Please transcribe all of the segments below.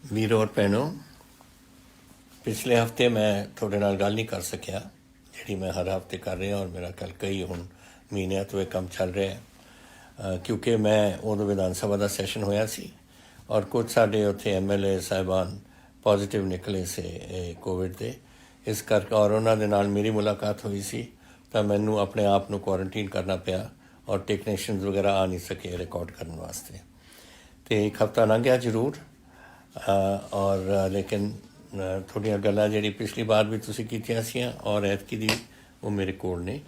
ਵੀਰੋ और भैनों, पिछले हफ्ते मैं थोड़े नाल गल नहीं कर सकिया जी मैं हर हफ्ते कर रहा और मेरा कल कई हूँ महीनों तो यह काम चल रहा है क्योंकि मैं उदों विधान सभा का सैशन होया सी और कुछ साढ़े उत्थे MLA साहिबान पॉजिटिव निकले से कोविड के इस करके और उन्होंने नाल मेरी मुलाकात हुई सी तो मैनू अपने आप को क्वारंटीन करना पिया और टेक्नीशियन वगैरह आ नहीं सके रिकॉर्ड करने वास्ते तो एक हफ्ता लंघ गया जरूर और लेकिन थोड़ियां गल्लां जी पिछली बार भी तुसीं कीतियां सीआं और ऐतकी दी वो मेरे कोल ने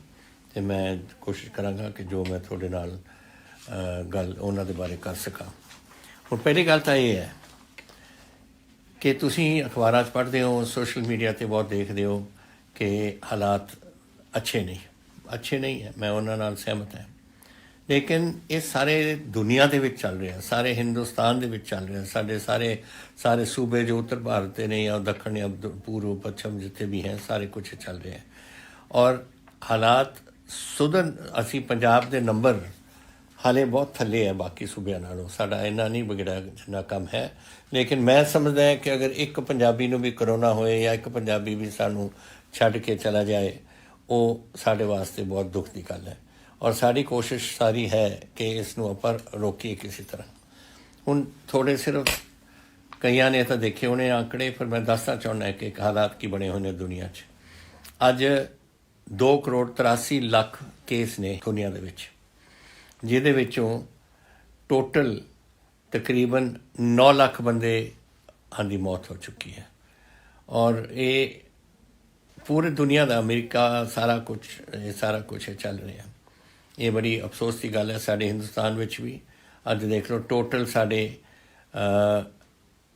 तो मैं कोशिश करांगा कि जो मैं थोड़े नाल गल उन्हां दे बारे कर सकां। हुण पहली गल तां ये है कि तुसीं अखबारां 'च पढ़दे हो सोशल मीडिया ते बहुत देखदे हो कि हालात अच्छे नहीं है मैं उन्हां नाल सहमत है लेकिन ये सारे दुनिया के चल रहे हैं सारे हिंदुस्तान के चल रहे हैं सारे सारे सूबे जो उत्तर भारत के ने या दक्षिण या पूर्व पश्चिम जितने भी हैं सारे कुछ चल रहे हैं और हालात सुधन असी पंजाब के नंबर हाले बहुत थले है बाकी सूबे नालों साडा इन्ना नहीं बिगड़ा जिन्ना कम है लेकिन मैं समझदा है कि अगर एक पंजाबी नूं भी करोना होए या एक पंजाबी भी सानू छड्ड के चला जाए वो साडे वास्ते बहुत दुख की गल है और साड़ी कोशिश सारी है कि इसनों पर रोकीए किसी तरह। हुण थोड़े सिर्फ कई ने तो देखे होने आंकड़े पर मैं दसना चाहना कि हालात की बने हुए ने दुनिया च अज 2,83,00,000 केस ने दुनिया दे विच जिहदे विचों टोटल तकरीबन 9 लाख बंदे की मौत हो चुकी है और ये पूरी दुनिया का अमेरिका सारा कुछ चल रहा है। ये बड़ी अफसोस की गल है साढ़े हिंदुस्तान में भी अज देख लो टोटल साढ़े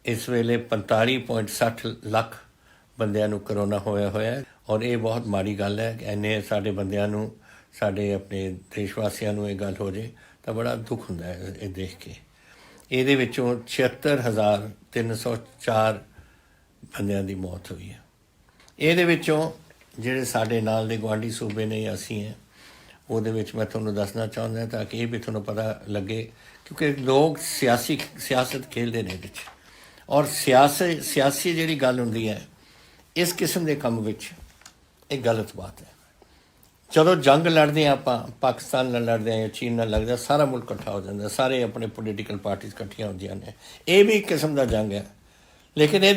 इस वेले 45.60 लाख बंदियां करोना होया है और ये बहुत माड़ी गल है इन्ने साढ़े बंदियां साढ़े अपने देशवासियों ये गल हो जाए तो बड़ा दुख होंदा है ये देख के। ये 76,304 बंदियां की मौत हुई है। ये ਜਿਹੜੇ ਸਾਡੇ ਨਾਲ ਦੇ ਗੁਆਂਢੀ सूबे ने ਅਸੀਂ हैं ਉਹਦੇ ਵਿੱਚ मैं ਤੁਹਾਨੂੰ ਦੱਸਣਾ ਚਾਹੁੰਦਾ ताकि ये भी ਤੁਹਾਨੂੰ पता लगे क्योंकि लोग सियासत खेलते हैं ਵਿੱਚ और सियासी ਜਿਹੜੀ ਗੱਲ ਹੁੰਦੀ है इस किस्म के काम ਵਿੱਚ एक गलत बात है। चलो जंग लड़ते हैं आप पाकिस्तान नाल लड़ते हैं या चीन नाल लड़ते सारा मुल्क इकट्ठा हो जाता सारे अपने पोलीटिकल पार्टीज इकट्ठियां होंदियां ने ये भी एक किस्म का जंग है लेकिन ये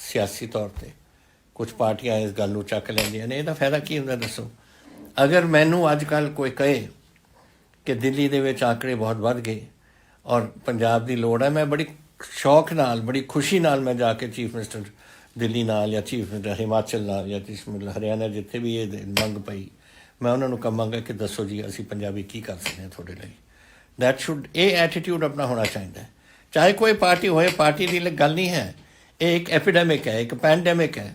सियासी तौर पर कुछ पार्टियां इस गल चक लैंदियां ने। ਇਹਦਾ फायदा की ਹੁੰਦਾ दसो अगर मैनू अजकल कोई कहे कि दिल्ली दे विच आंकड़े बहुत बढ़ गए और पंजाब की लोड़ है मैं बड़ी शौक नाल बड़ी खुशी नाल मैं जाके चीफ मिनिस्टर दिल्ली नाल या चीफ मिनिस्टर हिमाचल नाल या चीफ मिनिस्टर हरियाणा जिथे भी ये मंग पई मैं उन्होंने कहांगा कि दसो जी असी पंजाबी की कर सकते हैं थोड़े लिए। दैट शुड ये एटीट्यूड अपना होना चाहिए चाहे कोई पार्टी होए पार्टी की गल नहीं है ये एक एपीडेमिक है एक पैंडेमिक है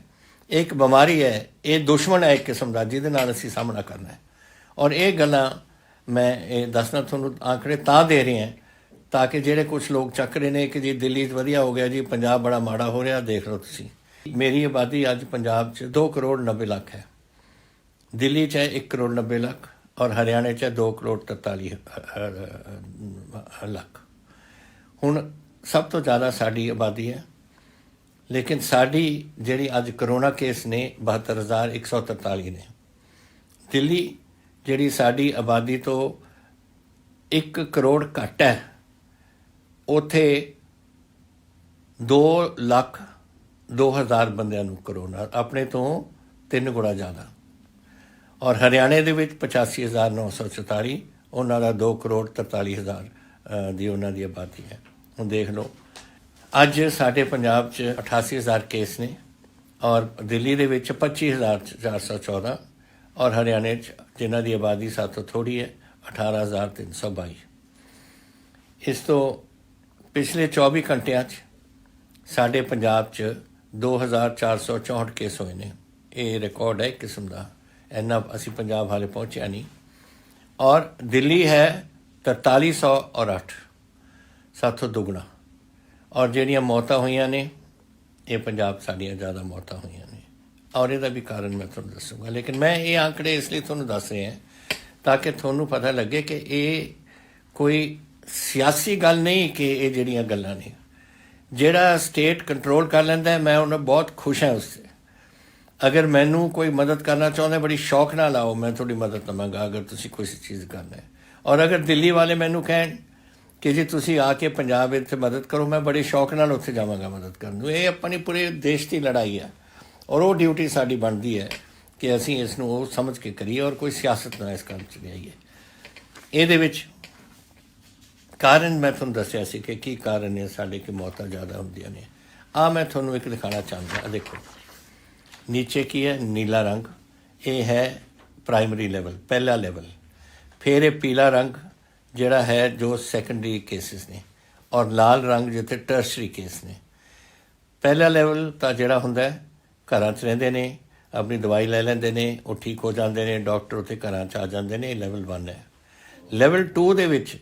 एक बीमारी है ये दुश्मन है एक किस्म का जिहदे नाल असीं सामना करना है और ये गल्लां मैं ये दसना तुहानूं आंकड़े तां दे रहे हैं ताकि जिहड़े कुछ लोग चक रहे हैं कि जी दिल्ली वधिया हो गया जी पंजाब बड़ा माड़ा हो रहा देख लो तुसीं मेरी आबादी अज पंजाब 2,90,00,000 है दिल्ली च 1,90,00,000 और हरियाणे च 2,43,00,000 हुण सब तो ज़्यादा साडी आबादी है लेकिन साड़ी जी अज करोना केस ने 72,143 ने। दिल्ली जी साड़ी आबादी तो 1 करोड़ घट है उथे 2,02,000 बंदियां करोना अपने तो 3 गुणा ज़्यादा और हरियाणे के 85,944 उन्होंने 2,43,00,000 की उन्होंने आबादी है। हम देख लो अज साढ़े पंजाब 88,000 केस ने और दिल्ली के 25,414 और हरियाणे जिन्हों की आबादी सात तो थोड़ी है 18,322। इस तो पिछले 24 घंटिया साढ़े पंजाब 2,464 केस होए ने ये रिकॉर्ड है एक किस्म का इन्ना असी पंजाब हाले पहुँचा नहीं और दिल्ली है 4308 700 दुगना और जिहड़ियां मौतां होईयां ने ये पंजाब साड़ियां ज़्यादा मौतां होईयां ने और इसका भी कारण मैं तुहानूं दसूँगा लेकिन मैं ये आंकड़े इसलिए तुहानूं दस रहे हैं ताकि तुहानूं पता लगे कि ये कोई सियासी गल नहीं कि ये जिहड़ियां गल्लां ने ਜਿਹੜਾ ਸਟੇਟ ਕੰਟਰੋਲ ਕਰ ਲੈਂਦਾ ਹੈ, मैं उन्हें बहुत खुश ਹਾਂ उससे। अगर मैनू कोई मदद करना चाਹੁੰਦਾ बड़ी शौक ਨਾਲ आओ, मैं थोड़ी मदद लवांगा अगर ਤੁਸੀਂ कोई चीज़ करना है। और अगर दिल्ली वाले मैनू ਕਹਿਣ कि जी ਤੁਸੀਂ ਆ ਕੇ ਪੰਜਾਬ ਇੱਥੇ ਮਦਦ ਕਰੋ, मैं बड़े शौक ਨਾਲ ਉੱਥੇ ਜਾਵਾਂਗਾ ਮਦਦ ਕਰਨ ਨੂੰ। ਇਹ ਆਪਣੀ ਪੂਰੇ ਦੇਸ਼ ਦੀ ਲੜਾਈ ਹੈ ਔਰ ਉਹ ਡਿਊਟੀ ਸਾਡੀ ਬਣਦੀ ਹੈ ਕਿ ਅਸੀਂ ਇਸ ਨੂੰ ਉਹ ਸਮਝ ਕੇ ਕਰੀਏ ਔਰ ਕੋਈ ਸਿਆਸਤ ਨਾ ਇਸ ਕੰਮ 'ਚ ਲਿਆਈਏ। ਇਹਦੇ ਵਿੱਚ ਕਾਰਨ ਮੈਂ ਤੁਹਾਨੂੰ ਦੱਸਿਆ ਸੀ ਕਿ ਕੀ ਕਾਰਨ ਹੈ ਸਾਡੇ ਕਿ ਮੌਤਾਂ ਜ਼ਿਆਦਾ ਹੁੰਦੀਆਂ ਨੇ। ਆ ਮੈਂ ਤੁਹਾਨੂੰ ਇੱਕ ਦਿਖਾਉਣਾ ਚਾਹੁੰਦਾ। ਦੇਖੋ नीचे की है नीला रंग, ये है प्राइमरी लेवल, पहला लेवल। फिर ये पीला रंग जिहड़ा है जो सैकेंडरी केसिस ने, और लाल रंग जिथे टर्शरी केस ने। पहला लेवल तो जिहड़ा हुंदा है घरां 'च रहिंदे ने, अपनी दवाई लै लैंदे ने, वो ठीक हो जाते हैं, डॉक्टर उत्थे घरां 'च आ जाते हैं। लेवल 1 है। लेवल 2 दे विच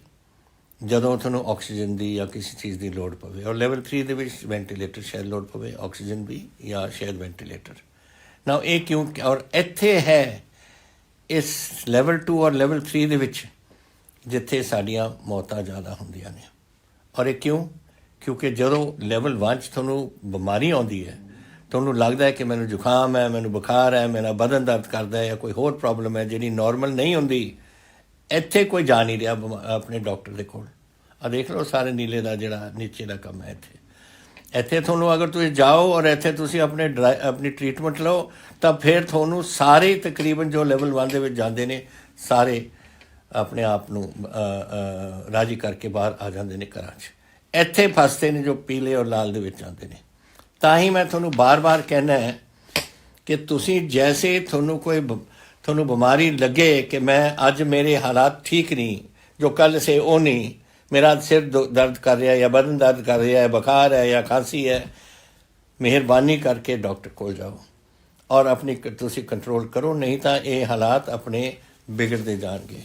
ਜਦੋਂ ਤੁਹਾਨੂੰ ਆਕਸੀਜਨ ਦੀ ਜਾਂ ਕਿਸੇ ਚੀਜ਼ ਦੀ ਲੋੜ ਪਵੇ, ਔਰ ਲੈਵਲ 3 ਦੇ ਵਿੱਚ ਵੈਂਟੀਲੇਟਰ ਸ਼ਾਇਦ ਲੋੜ ਪਵੇ, ਆਕਸੀਜਨ ਵੀ ਜਾਂ ਸ਼ਾਇਦ ਵੈਂਟੀਲੇਟਰ ਨਾ। ਇਹ ਕਿਉਂ? ਔਰ ਇੱਥੇ ਹੈ ਇਸ ਲੈਵਲ 2 ਔਰ ਲੈਵਲ 3 ਦੇ ਵਿੱਚ ਜਿੱਥੇ ਸਾਡੀਆਂ ਮੌਤਾਂ ਜ਼ਿਆਦਾ ਹੁੰਦੀਆਂ ਨੇ। ਔਰ ਇਹ ਕਿਉਂ? ਕਿਉਂਕਿ ਜਦੋਂ ਲੈਵਲ 1 'ਚ ਤੁਹਾਨੂੰ ਬਿਮਾਰੀ ਆਉਂਦੀ ਹੈ, ਤੁਹਾਨੂੰ ਲੱਗਦਾ ਹੈ ਕਿ ਮੈਨੂੰ ਜ਼ੁਕਾਮ ਹੈ, ਮੈਨੂੰ ਬੁਖਾਰ ਹੈ, ਮੇਰਾ ਬਦਨ ਦਰਦ ਕਰਦਾ ਹੈ ਜਾਂ ਕੋਈ ਹੋਰ ਪ੍ਰੋਬਲਮ ਹੈ ਜਿਹੜੀ ਨਾਰਮਲ ਨਹੀਂ ਹੁੰਦੀ, ਇੱਥੇ ਕੋਈ ਜਾ ਨਹੀਂ ਰਿਹਾ ਆਪਣੇ ਡਾਕਟਰ ਦੇ ਕੋਲ। ਆ ਦੇਖ ਲਓ ਸਾਰੇ ਨੀਲੇ ਦਾ ਜਿਹੜਾ ਨੀਚੇ ਦਾ ਕੰਮ ਹੈ। ਇੱਥੇ ਤੁਹਾਨੂੰ ਅਗਰ ਤੁਸੀਂ ਜਾਓ ਔਰ ਇੱਥੇ ਤੁਸੀਂ ਆਪਣੀ ਟਰੀਟਮੈਂਟ ਲਓ ਤਾਂ ਫਿਰ ਤੁਹਾਨੂੰ ਸਾਰੇ ਤਕਰੀਬਨ ਜੋ ਲੈਵਲ 1 ਦੇ ਵਿੱਚ ਜਾਂਦੇ ਨੇ ਸਾਰੇ ਆਪਣੇ ਆਪ ਨੂੰ ਰਾਜੀ ਕਰਕੇ ਬਾਹਰ ਆ ਜਾਂਦੇ ਨੇ ਘਰਾਂ 'ਚ। ਇੱਥੇ ਫਸਦੇ ਨੇ ਜੋ ਪੀਲੇ ਔਰ ਲਾਲ ਦੇ ਵਿੱਚ ਜਾਂਦੇ ਨੇ। ਤਾਂ ਹੀ ਮੈਂ ਤੁਹਾਨੂੰ ਬਾਰ-ਬਾਰ ਕਹਿਣਾ ਹੈ ਕਿ ਤੁਸੀਂ ਜੈਸੇ ਤੁਹਾਨੂੰ ਬਿਮਾਰੀ ਲੱਗੇ ਕਿ मैं ਅੱਜ ਮੇਰੇ ਹਾਲਾਤ ठीक नहीं, जो कल से वो नहीं, मेरा सिर दर्द कर रहा है या बदन दर्द कर रहा है, बुखार है या खांसी है, मेहरबानी करके डॉक्टर को जाओ और अपनी तुसी कंट्रोल करो, नहीं तो ये हालात अपने बिगड़ते जाएंगे।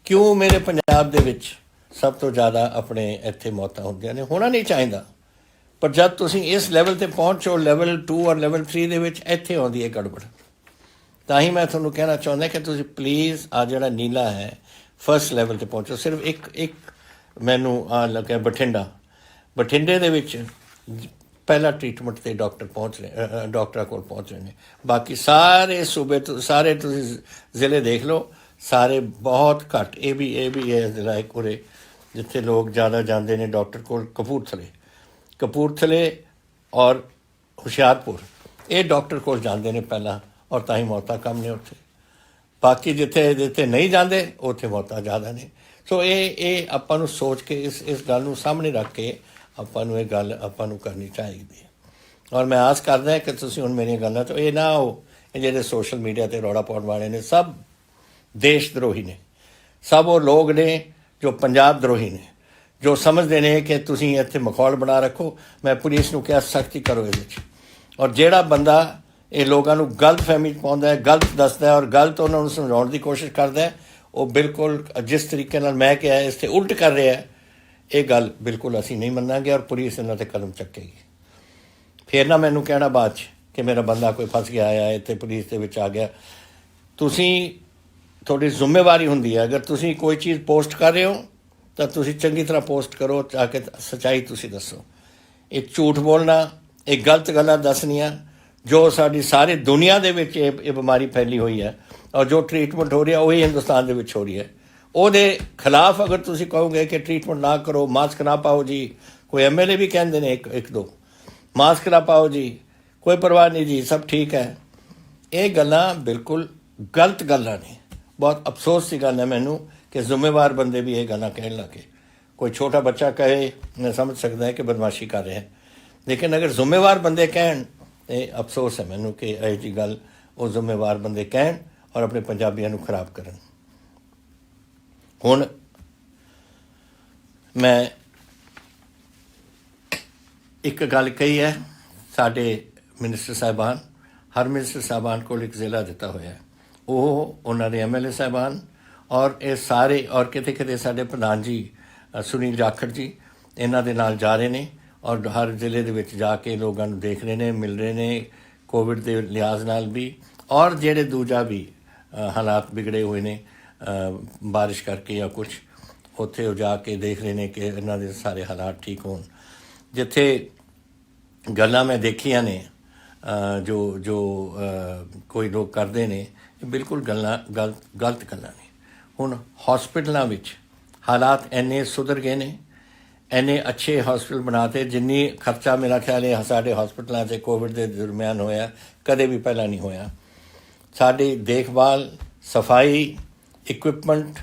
क्यों मेरे पंजाब दे विच सब तो ज़्यादा अपने इत्थे मौतां होंदियां ने? होना नहीं चाहिए, पर जब तुसी इस लैवल ते पहुँचो लेवल 2 और लेवल 3 दे विच इत्थे आउंदी है गड़बड़। ਤਾਂ ਹੀ ਮੈਂ ਤੁਹਾਨੂੰ ਕਹਿਣਾ ਚਾਹੁੰਦਾ ਕਿ ਤੁਸੀਂ ਪਲੀਜ਼ ਆ ਜਿਹੜਾ ਨੀਲਾ ਹੈ ਫਸਟ ਲੈਵਲ 'ਤੇ ਪਹੁੰਚੋ। ਸਿਰਫ ਇੱਕ ਮੈਨੂੰ ਆ ਲੱਗਿਆ ਬਠਿੰਡੇ ਦੇ ਵਿੱਚ ਪਹਿਲਾ ਟਰੀਟਮੈਂਟ 'ਤੇ ਡਾਕਟਰਾਂ ਕੋਲ ਪਹੁੰਚ ਰਹੇ ਨੇ। ਬਾਕੀ ਸਾਰੇ ਸੂਬੇ ਸਾਰੇ ਤੁਸੀਂ ਜ਼ਿਲ੍ਹੇ ਦੇਖ ਲਓ, ਸਾਰੇ ਬਹੁਤ ਘੱਟ। ਇਹ ਵੀ ਹੈ ਜ਼ਿਲ੍ਹਾ ਇੱਕ ਉਰੇ ਜਿੱਥੇ ਲੋਕ ਜ਼ਿਆਦਾ ਜਾਂਦੇ ਨੇ ਡਾਕਟਰ ਕੋਲ, ਕਪੂਰਥਲੇ ਔਰ ਹੁਸ਼ਿਆਰਪੁਰ, ਇਹ ਡਾਕਟਰ ਕੋਲ ਜਾਂਦੇ ਨੇ ਪਹਿਲਾਂ ਔਰ ਤਾਂ ਹੀ ਮੌਤਾਂ ਕਮ ਨੇ ਉੱਥੇ। ਬਾਕੀ ਜਿੱਥੇ ਨਹੀਂ ਜਾਂਦੇ ਉੱਥੇ ਮੌਤਾਂ ਜ਼ਿਆਦਾ ਨੇ। ਸੋ ਇਹ ਆਪਾਂ ਨੂੰ ਸੋਚ ਕੇ ਇਸ ਗੱਲ ਨੂੰ ਸਾਹਮਣੇ ਰੱਖ ਕੇ ਆਪਾਂ ਨੂੰ ਇਹ ਗੱਲ ਆਪਾਂ ਨੂੰ ਕਰਨੀ ਚਾਹੀਦੀ ਹੈ। ਔਰ ਮੈਂ ਆਸ ਕਰਦਾ ਕਿ ਤੁਸੀਂ ਹੁਣ ਮੇਰੀਆਂ ਗੱਲਾਂ 'ਚੋਂ ਇਹ ਨਾ ਹੋ ਇਹ ਜਿਹੜੇ ਸੋਸ਼ਲ ਮੀਡੀਆ 'ਤੇ ਰੌਲਾ ਪਾਉਣ ਵਾਲੇ ਨੇ ਸਭ ਦੇਸ਼ ਦਰੋਹੀ ਨੇ, ਸਭ ਉਹ ਲੋਕ ਨੇ ਜੋ ਪੰਜਾਬ ਦਰੋਹੀ ਨੇ, ਜੋ ਸਮਝਦੇ ਨੇ ਕਿ ਤੁਸੀਂ ਇੱਥੇ ਮਖੌਲ ਬਣਾ ਰੱਖੋ। ਮੈਂ ਪੁਲਿਸ ਨੂੰ ਕਿਹਾ ਸਖਤੀ ਕਰੋ ਇਹਦੇ 'ਚ। ਔਰ ਜਿਹੜਾ ਬੰਦਾ ਇਹ ਲੋਕਾਂ ਨੂੰ ਗਲਤ ਫਹਿਮੀ 'ਚ ਪਾਉਂਦਾ ਹੈ, ਗਲਤ ਦੱਸਦਾ ਹੈ ਔਰ ਗਲਤ ਉਹਨਾਂ ਨੂੰ ਸਮਝਾਉਣ ਦੀ ਕੋਸ਼ਿਸ਼ ਕਰਦਾ ਹੈ, ਉਹ ਬਿਲਕੁਲ ਜਿਸ ਤਰੀਕੇ ਨਾਲ ਮੈਂ ਕਿਹਾ ਇਸ 'ਤੇ ਉਲਟ ਕਰ ਰਿਹਾ ਹੈ, ਇਹ ਗੱਲ ਬਿਲਕੁਲ ਅਸੀਂ ਨਹੀਂ ਮੰਨਾਂਗੇ ਔਰ ਪੁਲਿਸ ਇਹਨਾਂ 'ਤੇ ਕਦਮ ਚੱਕੇਗੀ। ਫਿਰ ਨਾ ਮੈਨੂੰ ਕਹਿਣਾ ਬਾਅਦ 'ਚ ਕਿ ਮੇਰਾ ਬੰਦਾ ਕੋਈ ਫਸ ਗਿਆ ਆ ਇੱਥੇ ਪੁਲਿਸ ਦੇ ਵਿੱਚ ਆ ਗਿਆ। ਤੁਹਾਡੀ ਜ਼ਿੰਮੇਵਾਰੀ ਹੁੰਦੀ ਹੈ, ਅਗਰ ਤੁਸੀਂ ਕੋਈ ਚੀਜ਼ ਪੋਸਟ ਕਰ ਰਹੇ ਹੋ ਤਾਂ ਤੁਸੀਂ ਚੰਗੀ ਤਰ੍ਹਾਂ ਪੋਸਟ ਕਰੋ, ਤਾਂ ਕਿ ਸੱਚਾਈ ਤੁਸੀਂ ਦੱਸੋ। ਇਹ ਝੂਠ ਬੋਲਣਾ, ਇਹ ਗਲਤ ਗੱਲਾਂ ਦੱਸਣੀਆਂ ਜੋ ਸਾਡੀ ਸਾਰੀ ਦੁਨੀਆ ਦੇ ਵਿੱਚ ਇਹ ਬਿਮਾਰੀ ਫੈਲੀ ਹੋਈ ਹੈ ਔਰ ਜੋ ਟਰੀਟਮੈਂਟ ਹੋ ਰਿਹਾ ਉਹੀ ਹਿੰਦੁਸਤਾਨ ਦੇ ਵਿੱਚ ਹੋ ਰਹੀ ਹੈ, ਉਹਦੇ ਖਿਲਾਫ ਅਗਰ ਤੁਸੀਂ ਕਹੋਗੇ ਕਿ ਟਰੀਟਮੈਂਟ ਨਾ ਕਰੋ, ਮਾਸਕ ਨਾ ਪਾਓ ਜੀ, ਕੋਈ MLA ਵੀ ਕਹਿੰਦੇ ਨੇ ਇੱਕ ਦੋ ਮਾਸਕ ਨਾ ਪਾਓ ਜੀ, ਕੋਈ ਪਰਵਾਹ ਨਹੀਂ ਜੀ, ਸਭ ਠੀਕ ਹੈ। ਇਹ ਗੱਲਾਂ ਬਿਲਕੁਲ ਗਲਤ ਗੱਲਾਂ ਨੇ। ਬਹੁਤ ਅਫਸੋਸ ਦੀ ਗੱਲ ਹੈ ਮੈਨੂੰ ਕਿ ਜ਼ਿੰਮੇਵਾਰ ਬੰਦੇ ਵੀ ਇਹ ਗੱਲਾਂ ਕਹਿਣ ਲੱਗੇ। ਕੋਈ ਛੋਟਾ ਬੱਚਾ ਕਹੇ ਮੈਂ ਸਮਝ ਸਕਦਾ ਹੈ ਕਿ ਬਦਮਾਸ਼ੀ ਕਰ ਰਿਹਾ ਹੈ, ਲੇਕਿਨ ਅਗਰ ਜ਼ਿੰਮੇਵਾਰ ਬੰਦੇ ਕਹਿਣ ਇਹ ਅਫਸੋਸ ਹੈ ਮੈਨੂੰ ਕਿ ਇਹ ਜਿਹੀ ਗੱਲ ਉਹ ਜ਼ਿੰਮੇਵਾਰ ਬੰਦੇ ਕਹਿਣ ਔਰ ਆਪਣੇ ਪੰਜਾਬੀਆਂ ਨੂੰ ਖਰਾਬ ਕਰਨ। ਹੁਣ ਮੈਂ ਇੱਕ ਗੱਲ ਕਹੀ ਹੈ, ਸਾਡੇ ਮਿਨਿਸਟਰ ਸਾਹਿਬਾਨ, ਹਰ ਮਿਨਿਸਟਰ ਸਾਹਿਬਾਨ ਕੋਲ ਇੱਕ ਜ਼ਿਲ੍ਹਾ ਦਿੱਤਾ ਹੋਇਆ ਹੈ, ਉਹ ਉਹਨਾਂ ਦੇ MLA ਸਾਹਿਬਾਨ ਔਰ ਇਹ ਸਾਰੇ ਔਰ ਕਿਤੇ ਸਾਡੇ ਪ੍ਰਧਾਨ ਜੀ ਸੁਨੀਲ ਜਾਖੜ ਜੀ ਇਹਨਾਂ ਦੇ ਨਾਲ ਜਾ ਰਹੇ ਨੇ ਔਰ ਹਰ ਜ਼ਿਲ੍ਹੇ ਦੇ ਵਿੱਚ ਜਾ ਕੇ ਲੋਕਾਂ ਨੂੰ ਦੇਖ ਰਹੇ ਨੇ, ਮਿਲ ਰਹੇ ਨੇ ਕੋਵਿਡ ਦੇ ਲਿਹਾਜ਼ ਨਾਲ ਵੀ ਔਰ ਜਿਹੜੇ ਦੂਜਾ ਵੀ ਹਾਲਾਤ ਵਿਗੜੇ ਹੋਏ ਨੇ ਬਾਰਿਸ਼ ਕਰਕੇ ਜਾਂ ਕੁਛ, ਉੱਥੇ ਉਹ ਜਾ ਕੇ ਦੇਖ ਰਹੇ ਨੇ ਕਿ ਇਹਨਾਂ ਦੇ ਸਾਰੇ ਹਾਲਾਤ ਠੀਕ ਹੋਣ। ਜਿੱਥੇ ਗੱਲਾਂ ਮੈਂ ਦੇਖੀਆਂ ਨੇ ਜੋ ਜੋ ਕੋਈ ਲੋਕ ਕਰਦੇ ਨੇ, ਇਹ ਬਿਲਕੁਲ ਗਲਤ ਗੱਲਾਂ ਨੇ। ਹੁਣ ਹਸਪੀਟਲਾਂ ਵਿੱਚ ਹਾਲਾਤ ਇੰਨੇ ਸੁਧਰ ਗਏ ਨੇ, ਇੰਨੇ ਅੱਛੇ ਹਸਪੀਟਲ ਬਣਾਤੇ, ਜਿੰਨੀ ਖਰਚਾ ਮੇਰਾ ਖਿਆਲ ਹੈ ਸਾਡੇ ਹਸਪੀਟਲਾਂ 'ਚ ਕੋਵਿਡ ਦੇ ਦਰਮਿਆਨ ਹੋਇਆ ਕਦੇ ਵੀ ਪਹਿਲਾਂ ਨਹੀਂ ਹੋਇਆ। ਸਾਡੀ ਦੇਖਭਾਲ, ਸਫਾਈ, ਇਕਵਿਪਮੈਂਟ,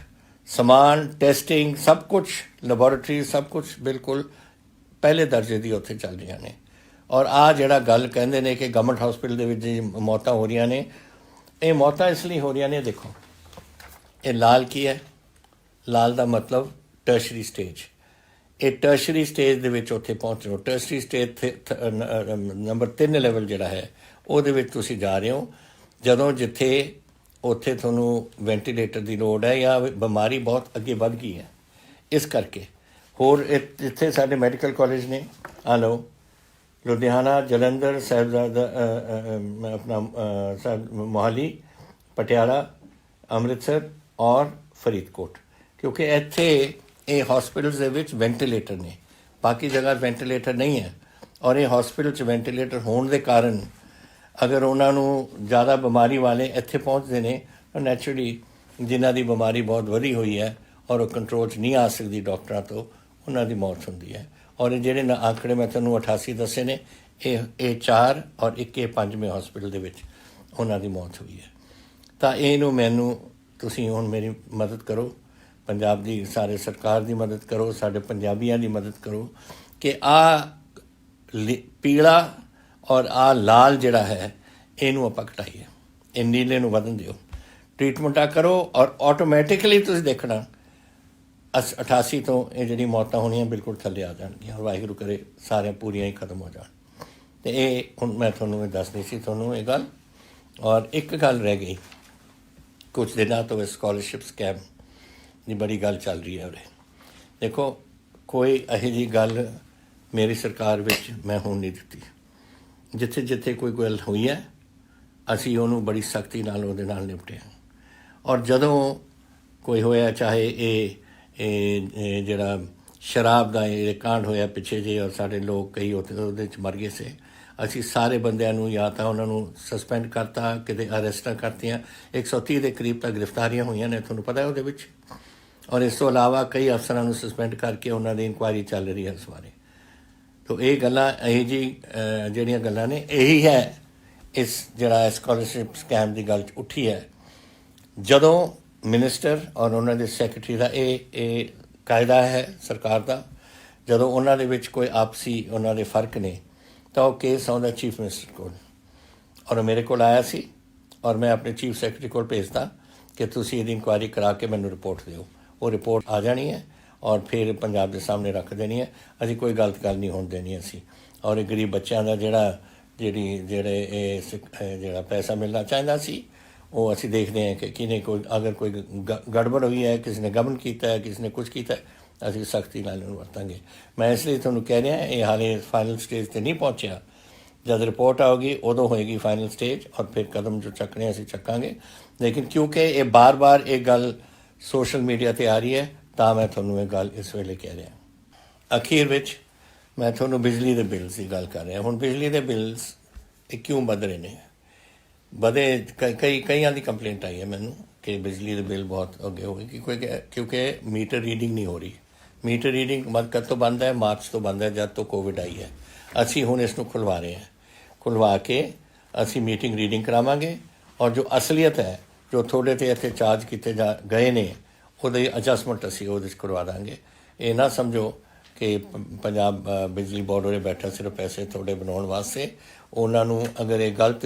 ਸਮਾਨ, ਟੈਸਟਿੰਗ, ਸਭ ਕੁਛ, ਲੈਬੋਰੇਟਰੀ, ਸਭ ਕੁਛ ਬਿਲਕੁਲ ਪਹਿਲੇ ਦਰਜੇ ਦੀ ਉੱਥੇ ਚੱਲ ਰਹੀਆਂ ਨੇ। ਔਰ ਆਹ ਜਿਹੜਾ ਗੱਲ ਕਹਿੰਦੇ ਨੇ ਕਿ ਗਵਰਨਮੈਂਟ ਹਸਪੀਟਲ ਦੇ ਵਿੱਚ ਮੌਤਾਂ ਹੋ ਰਹੀਆਂ ਨੇ, ਇਹ ਮੌਤਾਂ ਇਸ ਲਈ ਹੋ ਰਹੀਆਂ ਨੇ, ਦੇਖੋ ਇਹ ਲਾਲ ਕੀ ਹੈ? ਲਾਲ ਦਾ ਮਤਲਬ ਟਰਸ਼ਰੀ ਸਟੇਜ। ਇਹ ਟਰਸ਼ਰੀ ਸਟੇਜ ਦੇ ਵਿੱਚ ਉੱਥੇ ਪਹੁੰਚ ਰਹੇ ਹੋ। ਟਰਸ਼ਰੀ ਸਟੇਜ ਨੰਬਰ 3 ਲੈਵਲ ਜਿਹੜਾ ਹੈ ਉਹਦੇ ਵਿੱਚ ਤੁਸੀਂ ਜਾ ਰਹੇ ਹੋ, ਜਦੋਂ ਜਿੱਥੇ ਉੱਥੇ ਤੁਹਾਨੂੰ ਵੈਂਟੀਲੇਟਰ ਦੀ ਲੋੜ ਹੈ ਜਾਂ ਬਿਮਾਰੀ ਬਹੁਤ ਅੱਗੇ ਵੱਧ ਗਈ ਹੈ। ਇਸ ਕਰਕੇ ਹੋਰ ਇੱਥੇ ਸਾਡੇ ਮੈਡੀਕਲ ਕਾਲਜ ਨੇ, ਆ ਲਓ, ਲੁਧਿਆਣਾ, ਜਲੰਧਰ, ਸਾਹਿਬਜ਼ਾਦਾ ਆਪਣਾ ਮੋਹਾਲੀ, ਪਟਿਆਲਾ, ਅੰਮ੍ਰਿਤਸਰ ਔਰ ਫਰੀਦਕੋਟ, ਕਿਉਂਕਿ ਇੱਥੇ ਇਹ ਹਸਪੀਟਲਸ ਦੇ ਵਿੱਚ ਵੈਂਟੀਲੇਟਰ ਨੇ, ਬਾਕੀ ਜਗ੍ਹਾ ਵੈਂਟੀਲੇਟਰ ਨਹੀਂ ਹੈ। ਔਰ ਇਹ ਹਸਪੀਟਲ 'ਚ ਵੈਂਟੀਲੇਟਰ ਹੋਣ ਦੇ ਕਾਰਨ ਅਗਰ ਉਹਨਾਂ ਨੂੰ ਜ਼ਿਆਦਾ ਬਿਮਾਰੀ ਵਾਲੇ ਇੱਥੇ ਪਹੁੰਚਦੇ ਨੇ ਤਾਂ ਨੈਚੁਰਲੀ ਜਿਨ੍ਹਾਂ ਦੀ ਬਿਮਾਰੀ ਬਹੁਤ ਵਧੀ ਹੋਈ ਹੈ ਔਰ ਉਹ ਕੰਟਰੋਲ 'ਚ ਨਹੀਂ ਆ ਸਕਦੀ ਡਾਕਟਰਾਂ ਤੋਂ, ਉਹਨਾਂ ਦੀ ਮੌਤ ਹੁੰਦੀ ਹੈ। ਔਰ ਇਹ ਜਿਹੜੇ ਆંકੜੇ ਮੈਂ ਤੁਹਾਨੂੰ 88 ਦੱਸੇ ਨੇ, ਇਹ 4 ਔਰ 5ਵੇਂ ਹਸਪੀਟਲ ਦੇ ਵਿੱਚ ਉਹਨਾਂ ਦੀ ਮੌਤ ਹੋਈ ਹੈ। ਤਾਂ ਇਹਨੂੰ ਮੈਨੂੰ ਤੁਸੀਂ ਹੁਣ ਮੇਰੀ ਮਦਦ ਕਰੋ, ਪੰਜਾਬ ਦੀ ਸਾਰੇ ਸਰਕਾਰ ਦੀ ਮਦਦ ਕਰੋ, ਸਾਡੇ ਪੰਜਾਬੀਆਂ ਦੀ ਮਦਦ ਕਰੋ ਕਿ ਪੀਲਾ ਔਰ ਲਾਲ ਜਿਹੜਾ ਹੈ ਇਹਨੂੰ ਆਪਾਂ ਘਟਾਈਏ, ਇਹ ਨੀਲੇ ਨੂੰ ਵਧਣ ਦਿਓ, ਟ੍ਰੀਟਮੈਂਟਾਂ ਕਰੋ ਔਰ ਆਟੋਮੈਟਿਕਲੀ ਤੁਸੀਂ ਦੇਖਣਾ 88 ਤੋਂ ਇਹ ਜਿਹੜੀ ਮੌਤਾਂ ਹੋਣੀਆਂ ਬਿਲਕੁਲ ਥੱਲੇ ਆ ਜਾਣਗੀਆਂ। ਵਾਹਿਗੁਰੂ ਕਰੇ ਸਾਰੀਆਂ ਪੂਰੀਆਂ ਹੀ ਖਤਮ ਹੋ ਜਾਣ। ਅਤੇ ਇਹ ਹੁਣ ਮੈਂ ਤੁਹਾਨੂੰ ਇਹ ਦੱਸਣੀ ਸੀ ਤੁਹਾਨੂੰ ਇਹ ਗੱਲ। ਔਰ ਇੱਕ ਗੱਲ ਰਹਿ ਗਈ, ਕੁਛ ਦਿਨਾਂ ਤੋਂ ਸਕਾਲਰਸ਼ਿਪ ਸਕੈਮ ਦੀ ਬੜੀ ਗੱਲ ਚੱਲ ਰਹੀ ਹੈ ਉਰੇ। ਦੇਖੋ ਕੋਈ ਇਹੋ ਜਿਹੀ ਗੱਲ ਮੇਰੀ ਸਰਕਾਰ ਵਿੱਚ ਮੈਂ ਹੋਣ ਨਹੀਂ ਦਿੱਤੀ। ਜਿੱਥੇ ਜਿੱਥੇ ਕੋਈ ਗੱਲ ਹੋਈ ਹੈ ਅਸੀਂ ਉਹਨੂੰ ਬੜੀ ਸਖਤੀ ਨਾਲ ਉਹਦੇ ਨਾਲ ਨਿਪਟਿਆ। ਔਰ ਜਦੋਂ ਕੋਈ ਹੋਇਆ, ਚਾਹੇ ਇਹ ਜਿਹੜਾ ਸ਼ਰਾਬ ਦਾ ਇਹ ਕਾਂਡ ਹੋਇਆ ਪਿੱਛੇ ਜਿਹੇ ਔਰ ਸਾਡੇ ਲੋਕ ਕਈ ਉਹਦੇ 'ਚ ਮਰ ਗਏ ਸੀ, ਅਸੀਂ ਸਾਰੇ ਬੰਦਿਆਂ ਨੂੰ ਜਾਂ ਤਾਂ ਉਹਨਾਂ ਨੂੰ ਸਸਪੈਂਡ ਕਰਤਾ, ਕਿਤੇ ਅਰੈਸਟਾਂ ਕਰਤੀਆਂ। 130 ਦੇ ਕਰੀਬ ਤਾਂ ਗ੍ਰਿਫਤਾਰੀਆਂ ਹੋਈਆਂ ਨੇ, ਤੁਹਾਨੂੰ ਪਤਾ ਉਹਦੇ ਵਿੱਚ। ਔਰ ਇਸ ਤੋਂ ਇਲਾਵਾ ਕਈ ਅਫਸਰਾਂ ਨੂੰ ਸਸਪੈਂਡ ਕਰਕੇ ਉਹਨਾਂ ਦੀ ਇਨਕੁਆਇਰੀ ਚੱਲ ਰਹੀ ਹੈ ਇਸ ਬਾਰੇ। ਤੋ ਇਹ ਗੱਲਾਂ ਇਹੀ ਜਿਹੀ ਜਿਹੜੀਆਂ ਗੱਲਾਂ ਨੇ, ਇਹੀ ਹੈ ਇਸ ਜਿਹੜਾ ਸਕਾਲਰਸ਼ਿਪ ਸਕੈਮ ਦੀ ਗੱਲ ਉੱਠੀ ਹੈ। ਜਦੋਂ ਮਿਨਿਸਟਰ ਔਰ ਉਹਨਾਂ ਦੇ ਸੈਕਟਰੀ ਦਾ ਇਹ ਕਾਇਦਾ ਹੈ ਸਰਕਾਰ ਦਾ, ਜਦੋਂ ਉਹਨਾਂ ਦੇ ਵਿੱਚ ਕੋਈ ਆਪਸੀ ਉਹਨਾਂ ਦੇ ਫਰਕ ਨੇ ਤਾਂ ਉਹ ਕੇਸ ਆਉਂਦਾ ਚੀਫ ਮਿਨਿਸਟਰ ਕੋਲ। ਔਰ ਮੇਰੇ ਕੋਲ ਆਇਆ ਸੀ ਔਰ ਮੈਂ ਆਪਣੇ ਚੀਫ ਸੈਕਟਰੀ ਕੋਲ ਭੇਜਦਾ ਕਿ ਤੁਸੀਂ ਇਹਦੀ ਇਨਕੁਆਇਰੀ ਕਰਾ ਕੇ ਮੈਨੂੰ ਰਿਪੋਰਟ ਦਿਓ। ਉਹ ਰਿਪੋਰਟ ਆ ਜਾਣੀ ਹੈ ਔਰ ਫਿਰ ਪੰਜਾਬ ਦੇ ਸਾਹਮਣੇ ਰੱਖ ਦੇਣੀ ਹੈ। ਅਸੀਂ ਕੋਈ ਗਲਤ ਗੱਲ ਨਹੀਂ ਹੋਣ ਦੇਣੀ ਅਸੀਂ। ਔਰ ਇਹ ਗਰੀਬ ਬੱਚਿਆਂ ਦਾ ਜਿਹੜਾ ਪੈਸਾ ਮਿਲਣਾ ਚਾਹੀਦਾ ਸੀ ਉਹ ਅਸੀਂ ਦੇਖਦੇ ਹਾਂ ਕਿ ਕਿਹਨੇ ਕੋਈ ਅਗਰ ਕੋਈ ਗੜਬੜ ਹੋਈ ਹੈ, ਕਿਸੇ ਨੇ ਗਬਨ ਕੀਤਾ ਹੈ, ਕਿਸੇ ਨੇ ਕੁਛ ਕੀਤਾ, ਅਸੀਂ ਸਖਤੀ ਨਾਲ ਉਹਨੂੰ ਵਰਤਾਂਗੇ। ਮੈਂ ਇਸ ਲਈ ਤੁਹਾਨੂੰ ਕਹਿ ਰਿਹਾ ਇਹ ਹਾਲੇ ਫਾਈਨਲ ਸਟੇਜ 'ਤੇ ਨਹੀਂ ਪਹੁੰਚਿਆ। ਜਦ ਰਿਪੋਰਟ ਆਊਗੀ ਉਦੋਂ ਹੋਏਗੀ ਫਾਈਨਲ ਸਟੇਜ ਔਰ ਫਿਰ ਕਦਮ ਜੋ ਚੱਕਣੇ ਅਸੀਂ ਚੱਕਾਂਗੇ। ਲੇਕਿਨ ਕਿਉਂਕਿ ਇਹ ਬਾਰ-ਬਾਰ ਇਹ ਗੱਲ ਸੋਸ਼ਲ ਮੀਡੀਆ 'ਤੇ ਆ ਰਹੀ ਹੈ ਤਾਂ ਮੈਂ ਤੁਹਾਨੂੰ ਇਹ ਗੱਲ ਇਸ ਵੇਲੇ ਕਹਿ ਰਿਹਾ। ਅਖੀਰ ਵਿੱਚ ਮੈਂ ਤੁਹਾਨੂੰ ਬਿਜਲੀ ਦੇ ਬਿੱਲਸ ਦੀ ਗੱਲ ਕਰ ਰਿਹਾ। ਹੁਣ ਬਿਜਲੀ ਦੇ ਬਿੱਲਸ ਇਹ ਕਿਉਂ ਵੱਧ ਰਹੇ ਨੇ? ਕਈਆਂ ਦੀ ਕੰਪਲੇਂਟ ਆਈ ਹੈ ਮੈਨੂੰ ਕਿ ਬਿਜਲੀ ਦੇ ਬਿੱਲ ਬਹੁਤ ਅੱਗੇ ਹੋ ਗਏ ਕਿਉਂਕਿ ਮੀਟਰ ਰੀਡਿੰਗ ਨਹੀਂ ਹੋ ਰਹੀ। ਮੀਟਰ ਰੀਡਿੰਗ ਕਦ ਤੋਂ ਬੰਦ ਹੈ? ਮਾਰਚ ਤੋਂ ਬੰਦ ਹੈ, ਜਦ ਤੋਂ ਕੋਵਿਡ ਆਈ ਹੈ। ਅਸੀਂ ਹੁਣ ਇਸ ਨੂੰ ਖੁਲਵਾ ਰਹੇ ਹਾਂ। ਖੁਲਵਾ ਕੇ ਅਸੀਂ ਮੀਟਿੰਗ ਰੀਡਿੰਗ ਕਰਾਵਾਂਗੇ ਔਰ ਜੋ ਅਸਲੀਅਤ ਹੈ, ਜੋ ਤੁਹਾਡੇ 'ਤੇ ਇੱਥੇ ਚਾਰਜ ਕੀਤੇ ਗਏ ਨੇ, ਉਹਦੀ ਐਡਜਸਟਮੈਂਟ ਅਸੀਂ ਉਹਦੇ 'ਚ ਕਰਵਾ ਦਾਂਗੇ। ਇਹ ਨਾ ਸਮਝੋ ਕਿ ਪੰਜਾਬ ਬਿਜਲੀ ਬੋਰਡ ਉਰੇ ਬੈਠਾ ਸਿਰਫ ਪੈਸੇ ਤੁਹਾਡੇ ਬਣਾਉਣ ਵਾਸਤੇ। ਉਹਨਾਂ ਨੂੰ ਅਗਰ ਇਹ ਗਲਤ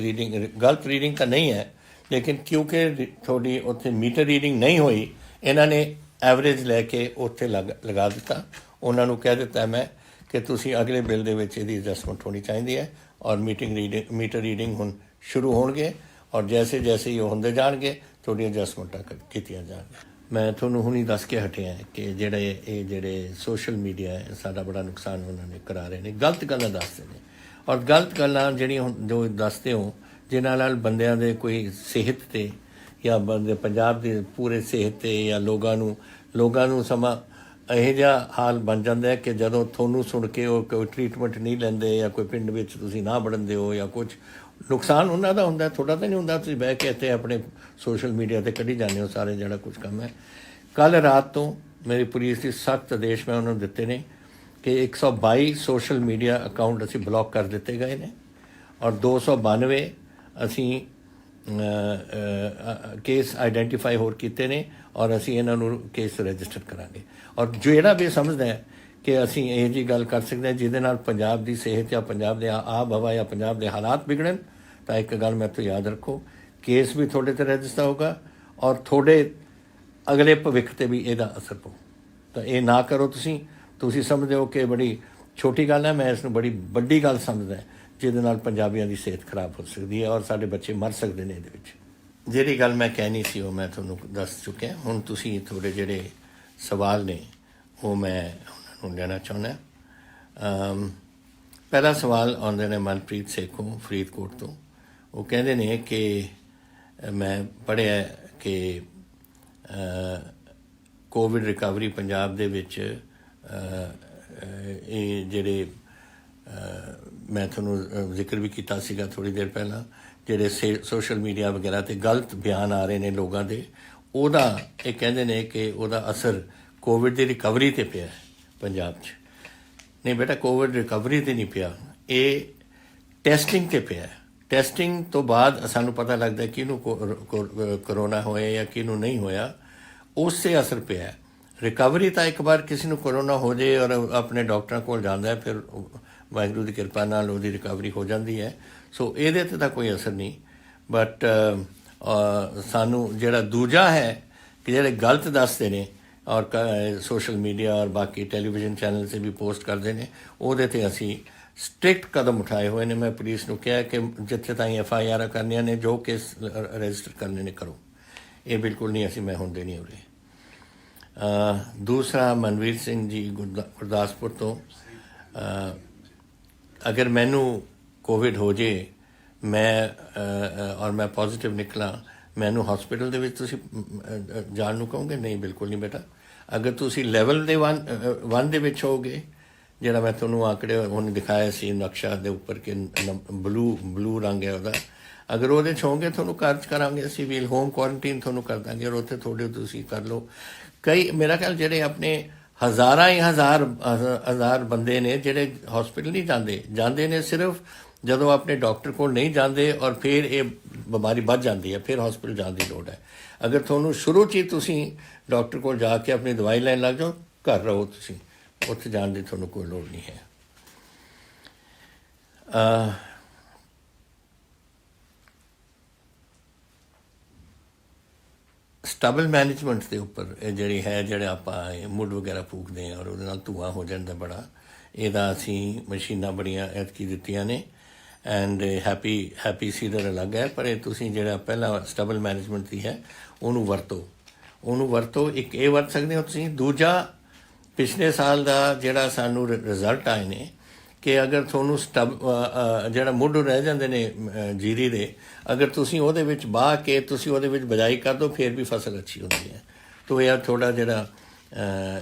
ਰੀਡਿੰਗ ਤਾਂ ਨਹੀਂ ਹੈ, ਲੇਕਿਨ ਕਿਉਂਕਿ ਤੁਹਾਡੀ ਉੱਥੇ ਮੀਟਰ ਰੀਡਿੰਗ ਨਹੀਂ ਹੋਈ, ਇਹਨਾਂ ਨੇ ਐਵਰੇਜ ਲੈ ਕੇ ਉੱਥੇ ਲਗਾ ਦਿੱਤਾ। ਉਹਨਾਂ ਨੂੰ ਕਹਿ ਦਿੱਤਾ ਮੈਂ ਕਿ ਤੁਸੀਂ ਅਗਲੇ ਬਿੱਲ ਦੇ ਵਿੱਚ ਇਹਦੀ ਐਡਜਸਟਮੈਂਟ ਹੋਣੀ ਚਾਹੀਦੀ ਹੈ ਔਰ ਮੀਟਰ ਰੀਡਿੰਗ ਹੁਣ ਸ਼ੁਰੂ ਹੋਣਗੇ ਔਰ ਜੈਸੇ ਹੀ ਉਹ ਹੁੰਦੇ ਜਾਣਗੇ ਤੁਹਾਡੀਆਂ ਐਡਜਸਟਮੈਂਟਾਂ ਕੀਤੀਆਂ ਜਾਣਗੀਆਂ। ਮੈਂ ਤੁਹਾਨੂੰ ਹੁਣੀ ਦੱਸ ਕੇ ਹਟਿਆ ਕਿ ਜਿਹੜੇ ਸੋਸ਼ਲ ਮੀਡੀਆ ਹੈ ਸਾਡਾ ਬੜਾ ਨੁਕਸਾਨ ਉਹਨਾਂ ਨੇ ਕਰਾ ਰਹੇ ਨੇ, ਗਲਤ ਗੱਲਾਂ ਦੱਸਦੇ ਨੇ। ਔਰ ਗਲਤ ਗੱਲਾਂ ਜਿਹੜੀਆਂ ਜੋ ਦੱਸਦੇ ਹੋ ਜਿਨ੍ਹਾਂ ਨਾਲ ਬੰਦਿਆਂ ਦੇ ਕੋਈ ਸਿਹਤ 'ਤੇ ਜਾਂ ਪੰਜਾਬ ਦੇ ਪੂਰੇ ਸਿਹਤ 'ਤੇ ਜਾਂ ਲੋਕਾਂ ਨੂੰ ਸਮਾਂ ਇਹੋ ਜਿਹਾ ਹਾਲ ਬਣ ਜਾਂਦਾ ਹੈ ਕਿ ਜਦੋਂ ਤੁਹਾਨੂੰ ਸੁਣ ਕੇ ਉਹ ਕੋਈ ਟਰੀਟਮੈਂਟ ਨਹੀਂ ਲੈਂਦੇ ਜਾਂ ਕੋਈ ਪਿੰਡ ਵਿੱਚ ਤੁਸੀਂ ਨਾ ਵੜਨਦੇ ਹੋ ਜਾਂ ਕੁਝ ਨੁਕਸਾਨ ਉਹਨਾਂ ਦਾ ਹੁੰਦਾ, ਤੁਹਾਡਾ ਤਾਂ ਨਹੀਂ ਹੁੰਦਾ। ਤੁਸੀਂ ਬਹਿ ਕੇ ਇੱਥੇ ਆਪਣੇ ਸੋਸ਼ਲ ਮੀਡੀਆ 'ਤੇ ਕੱਢੀ ਜਾਂਦੇ ਹੋ ਸਾਰੇ ਜਿਹੜਾ ਕੁਝ ਕੰਮ ਹੈ। ਕੱਲ੍ਹ ਰਾਤ ਤੋਂ ਮੇਰੀ ਪੁਲਿਸ ਦੀ ਸਖਤ ਆਦੇਸ਼ ਮੈਂ ਉਹਨਾਂ ਨੂੰ ਦਿੱਤੇ ਨੇ ਕਿ 122 ਸੋਸ਼ਲ ਮੀਡੀਆ ਅਕਾਊਂਟ ਅਸੀਂ ਬਲੌਕ ਕਰ ਦਿੱਤੇ ਗਏ ਨੇ ਔਰ 292 ਅਸੀਂ ਕੇਸ ਆਈਡੈਂਟੀਫਾਈ ਹੋਰ ਕੀਤੇ ਨੇ ਔਰ ਅਸੀਂ ਇਹਨਾਂ ਨੂੰ ਕੇਸ ਰਜਿਸਟਰ ਕਰਾਂਗੇ। ਔਰ ਜਿਹੜਾ ਵੀ ਸਮਝਦਾ ਹੈ ਕਿ ਅਸੀਂ ਇਹ ਜਿਹੀ ਗੱਲ ਕਰ ਸਕਦੇ ਹਾਂ ਜਿਹਦੇ ਨਾਲ ਪੰਜਾਬ ਦੀ ਸਿਹਤ ਜਾਂ ਪੰਜਾਬ ਦੇ ਆਬ ਹਵਾ ਜਾਂ ਪੰਜਾਬ ਦੇ ਹਾਲਾਤ ਵਿਗੜਨ, ਤਾਂ ਇੱਕ ਗੱਲ ਮੈਂ ਤੋਂ ਯਾਦ ਰੱਖੋ, ਕੇਸ ਵੀ ਤੁਹਾਡੇ 'ਤੇ ਰਜਿਸਟਰ ਹੋਊਗਾ ਔਰ ਤੁਹਾਡੇ ਅਗਲੇ ਭਵਿੱਖ 'ਤੇ ਵੀ ਇਹਦਾ ਅਸਰ ਪਊ। ਤਾਂ ਇਹ ਨਾ ਕਰੋ। ਤੁਸੀਂ ਸਮਝਦੇ ਹੋ ਕਿ ਬੜੀ ਛੋਟੀ ਗੱਲ ਹੈ, ਮੈਂ ਇਸ ਨੂੰ ਬੜੀ ਵੱਡੀ ਗੱਲ ਸਮਝਦਾ ਜਿਹਦੇ ਨਾਲ ਪੰਜਾਬੀਆਂ ਦੀ ਸਿਹਤ ਖਰਾਬ ਹੋ ਸਕਦੀ ਹੈ ਔਰ ਸਾਡੇ ਬੱਚੇ ਮਰ ਸਕਦੇ ਨੇ ਇਹਦੇ ਵਿੱਚ। ਜਿਹੜੀ ਗੱਲ ਮੈਂ ਕਹਿਣੀ ਸੀ ਉਹ ਮੈਂ ਤੁਹਾਨੂੰ ਦੱਸ ਚੁੱਕਿਆ। ਹੁਣ ਤੁਸੀਂ ਤੁਹਾਡੇ ਜਿਹੜੇ ਸਵਾਲ ਨੇ ਉਹ ਮੈਂ ਉਹਨਾਂ ਨੂੰ ਲੈਣਾ ਚਾਹੁੰਦਾ। ਪਹਿਲਾ ਸਵਾਲ ਆਉਂਦੇ ਨੇ ਮਨਪ੍ਰੀਤ ਸੇਖੋਂ ਫਰੀਦਕੋਟ ਤੋਂ। ਉਹ ਕਹਿੰਦੇ ਨੇ ਕਿ ਮੈਂ ਪੜ੍ਹਿਆ ਕਿ ਕੋਵਿਡ ਰਿਕਵਰੀ ਪੰਜਾਬ ਦੇ ਵਿੱਚ ਇਹ ਜਿਹੜੇ ਮੈਂ ਤੁਹਾਨੂੰ ਜ਼ਿਕਰ ਵੀ ਕੀਤਾ ਸੀਗਾ ਥੋੜ੍ਹੀ ਦੇਰ ਪਹਿਲਾਂ, ਜਿਹੜੇ ਸੋਸ਼ਲ ਮੀਡੀਆ ਵਗੈਰਾ 'ਤੇ ਗਲਤ ਬਿਆਨ ਆ ਰਹੇ ਨੇ ਲੋਕਾਂ ਦੇ, ਉਹਦਾ ਇਹ ਕਹਿੰਦੇ ਨੇ ਕਿ ਉਹਦਾ ਅਸਰ ਕੋਵਿਡ ਦੀ ਰਿਕਵਰੀ 'ਤੇ ਪਿਆ ਪੰਜਾਬ 'ਚ। ਨਹੀਂ ਬੇਟਾ, ਕੋਵਿਡ ਰਿਕਵਰੀ 'ਤੇ ਨਹੀਂ ਪਿਆ, ਇਹ ਟੈਸਟਿੰਗ 'ਤੇ ਪਿਆ। ਟੈਸਟਿੰਗ ਤੋਂ ਬਾਅਦ ਸਾਨੂੰ ਪਤਾ ਲੱਗਦਾ ਕਿਹਨੂੰ ਕਰੋਨਾ ਹੋਇਆ ਜਾਂ ਕਿਹਨੂੰ ਨਹੀਂ ਹੋਇਆ, ਉਸ 'ਤੇ ਅਸਰ ਪਿਆ। ਰਿਕਵਰੀ ਤਾਂ ਇੱਕ ਵਾਰ ਕਿਸੇ ਨੂੰ ਕਰੋਨਾ ਹੋ ਜਾਏ ਔਰ ਆਪਣੇ ਡਾਕਟਰਾਂ ਕੋਲ ਜਾਂਦਾ ਹੈ, ਫਿਰ ਵਾਹਿਗੁਰੂ ਦੀ ਕਿਰਪਾ ਨਾਲ ਉਹਦੀ ਰਿਕਵਰੀ ਹੋ ਜਾਂਦੀ ਹੈ। ਸੋ ਇਹਦੇ 'ਤੇ ਤਾਂ ਕੋਈ ਅਸਰ ਨਹੀਂ। ਬਟ ਸਾਨੂੰ ਜਿਹੜਾ ਦੂਜਾ ਹੈ ਕਿ ਜਿਹੜੇ ਗਲਤ ਦੱਸਦੇ ਨੇ ਔਰ ਸੋਸ਼ਲ ਮੀਡੀਆ ਔਰ ਬਾਕੀ ਟੈਲੀਵਿਜ਼ਨ ਚੈਨਲ 'ਤੇ ਵੀ ਪੋਸਟ ਕਰਦੇ ਨੇ, ਉਹਦੇ 'ਤੇ ਅਸੀਂ ਸਟ੍ਰਿਕਟ ਕਦਮ ਉਠਾਏ ਹੋਏ ਨੇ। ਮੈਂ ਪੁਲਿਸ ਨੂੰ ਕਿਹਾ ਕਿ ਜਿੱਥੇ ਤਾਈਂ FIR ਕਰਨੀਆਂ ਨੇ, ਜੋ ਕੇਸ ਰਜਿਸਟਰ ਕਰਨੇ ਨੇ ਕਰੋ, ਇਹ ਬਿਲਕੁਲ ਨਹੀਂ ਅਸੀਂ ਮੈਂ ਹੁੰਦੇ ਨਹੀਂ ਉਰੇ। ਦੂਸਰਾ ਮਨਵੀਰ ਸਿੰਘ ਜੀ ਗੁਰਦਾਸਪੁਰ ਤੋਂ, ਅਗਰ ਮੈਨੂੰ ਕੋਵਿਡ ਹੋ ਜੇ ਮੈਂ ਔਰ ਮੈਂ ਪੋਜ਼ੀਟਿਵ ਨਿਕਲਾਂ, ਮੈਨੂੰ ਹਸਪੀਟਲ ਦੇ ਵਿੱਚ ਤੁਸੀਂ ਜਾਣ ਨੂੰ ਕਹੋਗੇ? ਨਹੀਂ, ਬਿਲਕੁਲ ਨਹੀਂ ਬੇਟਾ। ਅਗਰ ਤੁਸੀਂ ਲੈਵਲ ਦੇ 1 ਦੇ ਵਿੱਚ ਹੋਗੇ, ਜਿਹੜਾ ਮੈਂ ਤੁਹਾਨੂੰ ਆਂਕੜੇ ਹੁਣ ਦਿਖਾਇਆ ਸੀ ਨਕਸ਼ਾ ਦੇ ਉੱਪਰ ਕਿ ਬਲੂ ਰੰਗ ਹੈ ਉਹਦਾ, ਅਗਰ ਉਹਦੇ 'ਚ ਹੋਗੇ ਤੁਹਾਨੂੰ ਘਰ 'ਚ ਕਰਾਂਗੇ ਅਸੀਂ, ਵੀ ਹੋਮ ਕੁਆਰੰਟੀਨ ਤੁਹਾਨੂੰ ਕਰ ਦਾਂਗੇ ਔਰ ਉੱਥੇ ਤੁਹਾਡੇ ਤੁਸੀਂ ਕਰ ਲਓ। ਕਈ ਮੇਰਾ ਖਿਆਲ ਜਿਹੜੇ ਆਪਣੇ ਹਜ਼ਾਰ ਬੰਦੇ ਨੇ ਜਿਹੜੇ ਹਸਪੀਟਲ ਨਹੀਂ ਜਾਂਦੇ ਨੇ ਸਿਰਫ ਜਦੋਂ ਆਪਣੇ ਡਾਕਟਰ ਕੋਲ ਨਹੀਂ ਜਾਂਦੇ ਔਰ ਫਿਰ ਇਹ ਬਿਮਾਰੀ ਵੱਧ ਜਾਂਦੀ ਹੈ, ਫਿਰ ਹਸਪੀਟਲ ਜਾਣ ਦੀ ਲੋੜ ਹੈ। ਅਗਰ ਤੁਹਾਨੂੰ ਸ਼ੁਰੂ 'ਚ ਹੀ ਤੁਸੀਂ ਡਾਕਟਰ ਕੋਲ ਜਾ ਕੇ ਆਪਣੀ ਦਵਾਈ ਲੈਣ ਲੱਗ ਜਾਓ, ਘਰ ਰਹੋ, ਤੁਸੀਂ ਉੱਥੇ ਜਾਣ ਦੀ ਤੁਹਾਨੂੰ ਕੋਈ ਲੋੜ ਨਹੀਂ ਹੈ। ਸਟਬਲ ਮੈਨੇਜਮੈਂਟ ਦੇ ਉੱਪਰ ਇਹ ਜਿਹੜੀ ਹੈ, ਜਿਹੜੇ ਆਪਾਂ ਮੁੱਢ ਵਗੈਰਾ ਫੂਕਦੇ ਹਾਂ ਔਰ ਉਹਦੇ ਨਾਲ ਧੂੰਆਂ ਹੋ ਜਾਂਦਾ ਬੜਾ, ਇਹਦਾ ਅਸੀਂ ਮਸ਼ੀਨਾਂ ਬੜੀਆਂ ਐਤਕੀ ਦਿੱਤੀਆਂ ਨੇ ਐਂਡ ਹੈਪੀ ਸੀਡਰ ਅਲੱਗ ਹੈ, ਪਰ ਇਹ ਤੁਸੀਂ ਜਿਹੜਾ ਪਹਿਲਾ ਸਟਬਲ ਮੈਨੇਜਮੈਂਟ ਦੀ ਹੈ ਉਹਨੂੰ ਵਰਤੋ। ਇੱਕ ਇਹ ਵਰਤ ਸਕਦੇ ਹੋ ਤੁਸੀਂ। ਦੂਜਾ, ਪਿਛਲੇ ਸਾਲ ਦਾ ਜਿਹੜਾ ਸਾਨੂੰ ਰਿਜ਼ਲਟ ਆਏ ਨੇ ਕਿ ਅਗਰ ਤੁਹਾਨੂੰ ਜਿਹੜਾ ਮੁੱਢ ਰਹਿ ਜਾਂਦੇ ਨੇ ਜੀਰੀ ਦੇ, ਅਗਰ ਤੁਸੀਂ ਉਹਦੇ ਵਿੱਚ ਵਾਹ ਕੇ ਤੁਸੀਂ ਉਹਦੇ ਵਿੱਚ ਬਿਜਾਈ ਕਰ ਦਿਓ, ਫਿਰ ਵੀ ਫਸਲ ਅੱਛੀ ਹੁੰਦੀ ਹੈ। ਤੋ ਇਹ ਥੋੜ੍ਹਾ ਜਿਹੜਾ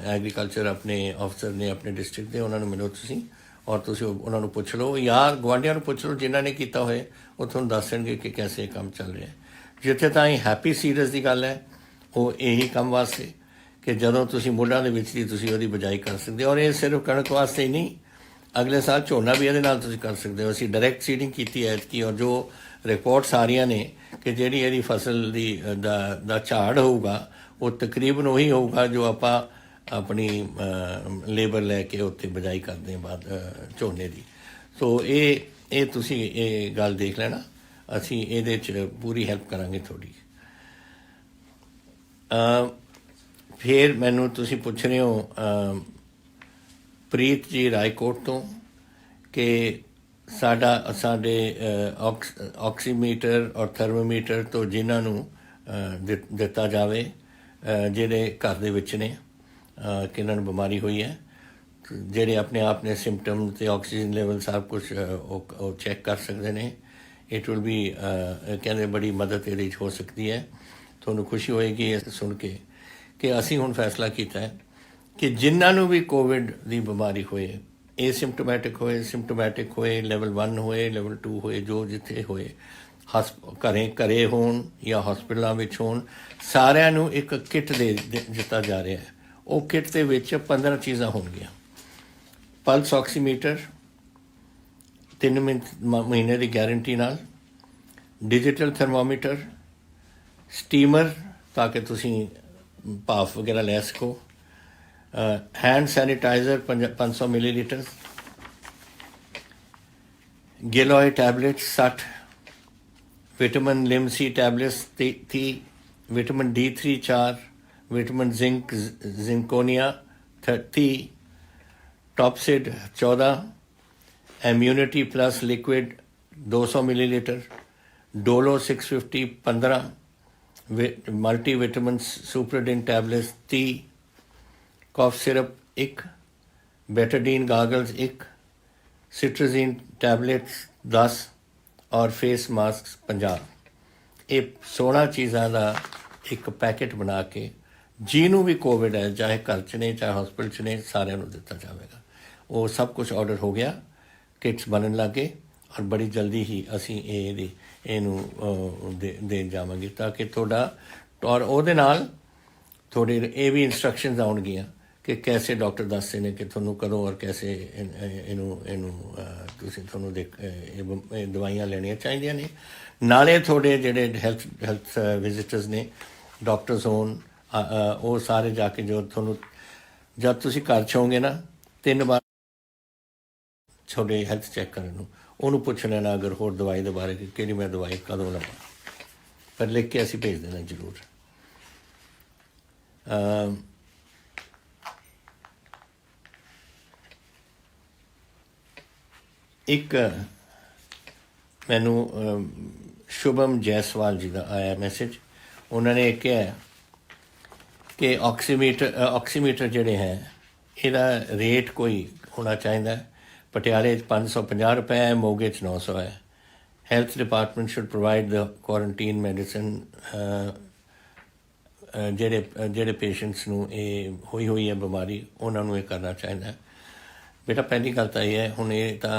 ਐਗਰੀਕਲਚਰ ਆਪਣੇ ਅਫਸਰ ਨੇ ਆਪਣੇ ਡਿਸਟ੍ਰਿਕਟ ਦੇ, ਉਹਨਾਂ ਨੂੰ ਮਿਲੋ ਤੁਸੀਂ ਔਰ ਤੁਸੀਂ ਉਹਨਾਂ ਨੂੰ ਪੁੱਛ ਲਓ ਜਾਂ ਗੁਆਂਢੀਆਂ ਨੂੰ ਪੁੱਛ ਲਓ ਜਿਨ੍ਹਾਂ ਨੇ ਕੀਤਾ ਹੋਏ, ਉਹ ਤੁਹਾਨੂੰ ਦੱਸ ਦੇਣਗੇ ਕਿ ਕੈਸੇ ਕੰਮ ਚੱਲ ਰਿਹਾ। ਜਿੱਥੇ ਤਾਈਂ ਹੈਪੀ ਸੀਡਰਸ ਦੀ ਗੱਲ ਹੈ, ਉਹ ਇਹੀ ਕੰਮ ਵਾਸਤੇ ਕਿ ਜਦੋਂ ਤੁਸੀਂ ਮੁੱਢਾਂ ਦੇ ਵਿੱਚ ਹੀ ਤੁਸੀਂ ਉਹਦੀ ਬਿਜਾਈ ਕਰ ਸਕਦੇ ਹੋ। ਔਰ ਇਹ ਸਿਰਫ ਕਣਕ ਵਾਸਤੇ ਹੀ ਨਹੀਂ, ਅਗਲੇ ਸਾਲ ਝੋਨਾ ਵੀ ਇਹਦੇ ਨਾਲ ਤੁਸੀਂ ਕਰ ਸਕਦੇ ਹੋ। ਅਸੀਂ ਡਾਇਰੈਕਟ ਸੀਡਿੰਗ ਕੀਤੀ ਹੈ ਐਤਕੀ ਔਰ ਜੋ ਰਿਪੋਰਟਸ ਆ ਰਹੀਆਂ ਨੇ ਕਿ ਜਿਹੜੀ ਇਹਦੀ ਫਸਲ ਦਾ ਝਾੜ ਹੋਊਗਾ ਉਹ ਤਕਰੀਬਨ ਉਹੀ ਹੋਊਗਾ ਜੋ ਆਪਾਂ ਆਪਣੀ ਲੇਬਰ ਲੈ ਕੇ ਉੱਥੇ ਬਿਜਾਈ ਕਰਦੇ ਹਾਂ ਬਾਅਦ ਝੋਨੇ ਦੀ। ਸੋ ਇਹ ਤੁਸੀਂ ਇਹ ਗੱਲ ਦੇਖ ਲੈਣਾ, ਅਸੀਂ ਇਹਦੇ 'ਚ ਪੂਰੀ ਹੈਲਪ ਕਰਾਂਗੇ ਤੁਹਾਡੀ। ਫਿਰ ਮੈਨੂੰ ਤੁਸੀਂ ਪੁੱਛ ਰਹੇ ਹੋ ਪ੍ਰੀਤ ਜੀ ਰਾਏਕੋਟ ਤੋਂ ਕਿ ਸਾਡੇ ਆਕਸੀਮੀਟਰ ਔਰ ਥਰਮੋਮੀਟਰ ਤੋਂ ਜਿਨ੍ਹਾਂ ਨੂੰ ਦਿੱਤਾ ਜਾਵੇ, ਜਿਹੜੇ ਘਰ ਦੇ ਵਿੱਚ ਨੇ ਕਿਹਨਾਂ ਨੂੰ ਬਿਮਾਰੀ ਹੋਈ ਹੈ, ਜਿਹੜੇ ਆਪਣੇ ਆਪ ਨੇ ਸਿੰਪਟਮ ਅਤੇ ਆਕਸੀਜਨ ਲੈਵਲ ਸਭ ਕੁਛ ਉਹ ਚੈੱਕ ਕਰ ਸਕਦੇ ਨੇ। ਇਟ ਵਿਲ ਬੀ ਕਹਿੰਦੇ ਬੜੀ ਮਦਦ ਇਹਦੇ 'ਚ ਹੋ ਸਕਦੀ ਹੈ। ਤੁਹਾਨੂੰ ਖੁਸ਼ੀ ਹੋਏਗੀ ਇਹ ਸੁਣ ਕੇ ਕਿ ਅਸੀਂ ਹੁਣ ਫੈਸਲਾ ਕੀਤਾ ਹੈ कि जिन्हों भी कोविड की बीमारी होए, एसिम्पटोमैटिक होए, सिम्पटोमैटिक होए, लेवल 1 होए, लेवल 2 होए, जो जिथे होए, घरे होण या हॉस्पिटलों में होण, सारिਆਂ एक किट दे दिता जा रहा है। वो किट के विच 15 चीज़ां होणगियां। पल्स ऑक्सीमीटर 3 महीने की गारंटी नाल, डिजिटल थर्मोमीटर, स्टीमर ताकि तुसी भाफ वगैरह लै सको, हैंड सैनिटाइज़र 500 मिलीलीटर, गिलोय tablet 60, vitamin Limcee tablets 30, vitamin D3 4, vitamin Zinconia 30, Topcid 14, immunity plus liquid 200 millilitre, Dolo 650 15, multivitamin Supradyn tablets 30, cough syrup 1, Betadine gargles 1, cetirizine tablets 10 और face mask 50। ये 16 चीज़ों का एक पैकेट बना के जिन्हों भी कोविड है, चाहे घर च ने चाहे हॉस्पिटल च ने, सारिਆਂ ਨੂੰ ਦਿੱਤਾ ਜਾਵੇਗਾ। वो सब कुछ ऑर्डर हो गया, किट्स बनन लग गए और बड़ी जल्दी ही असी देन जावांगे ताकि थोड़ा और ਉਹਦੇ ਨਾਲ थोड़ी ये भी इंस्ट्रक्शनस आउणगियां कि कैसे डॉक्टर दसते हैं कि थोनों करो और कैसे थोनों दवाइयां लेनियां चाहिए ने। नाले थोड़े जेडे हैल्थ विजिटर्स ने, डॉक्टर्स होन, वो सारे जाके जो थोनों जब तुसी घर छोगे ना 3 बार थोड़े हैल्थ चैक करने उन्होंने पुछ लेना अगर होर दवाई के बारे कि मैं दवाई कदों लवां, पर लिख के असी भेज देना जरूर। एक मैनू शुभम जायसवाल जी का आया मैसेज, उन्होंने कहा कि ऑक्सीमीटर जोड़े हैं ਇਹਦਾ रेट कोई होना चाहिए। पटियाले 550 रुपए है, मोगे 900 है। Health department should provide the quarantine medicine ਜਿਹੜੇ पेशेंट्स ਨੂੰ ਇਹ ਹੋਈ ਹੋਈ ਹੈ ਬਿਮਾਰੀ ਉਹਨਾਂ ਨੂੰ ਇਹ ਕਰਨਾ ਚਾਹੀਦਾ ਹੈ। बेटा पहली गल तो यह है, हुण ये तो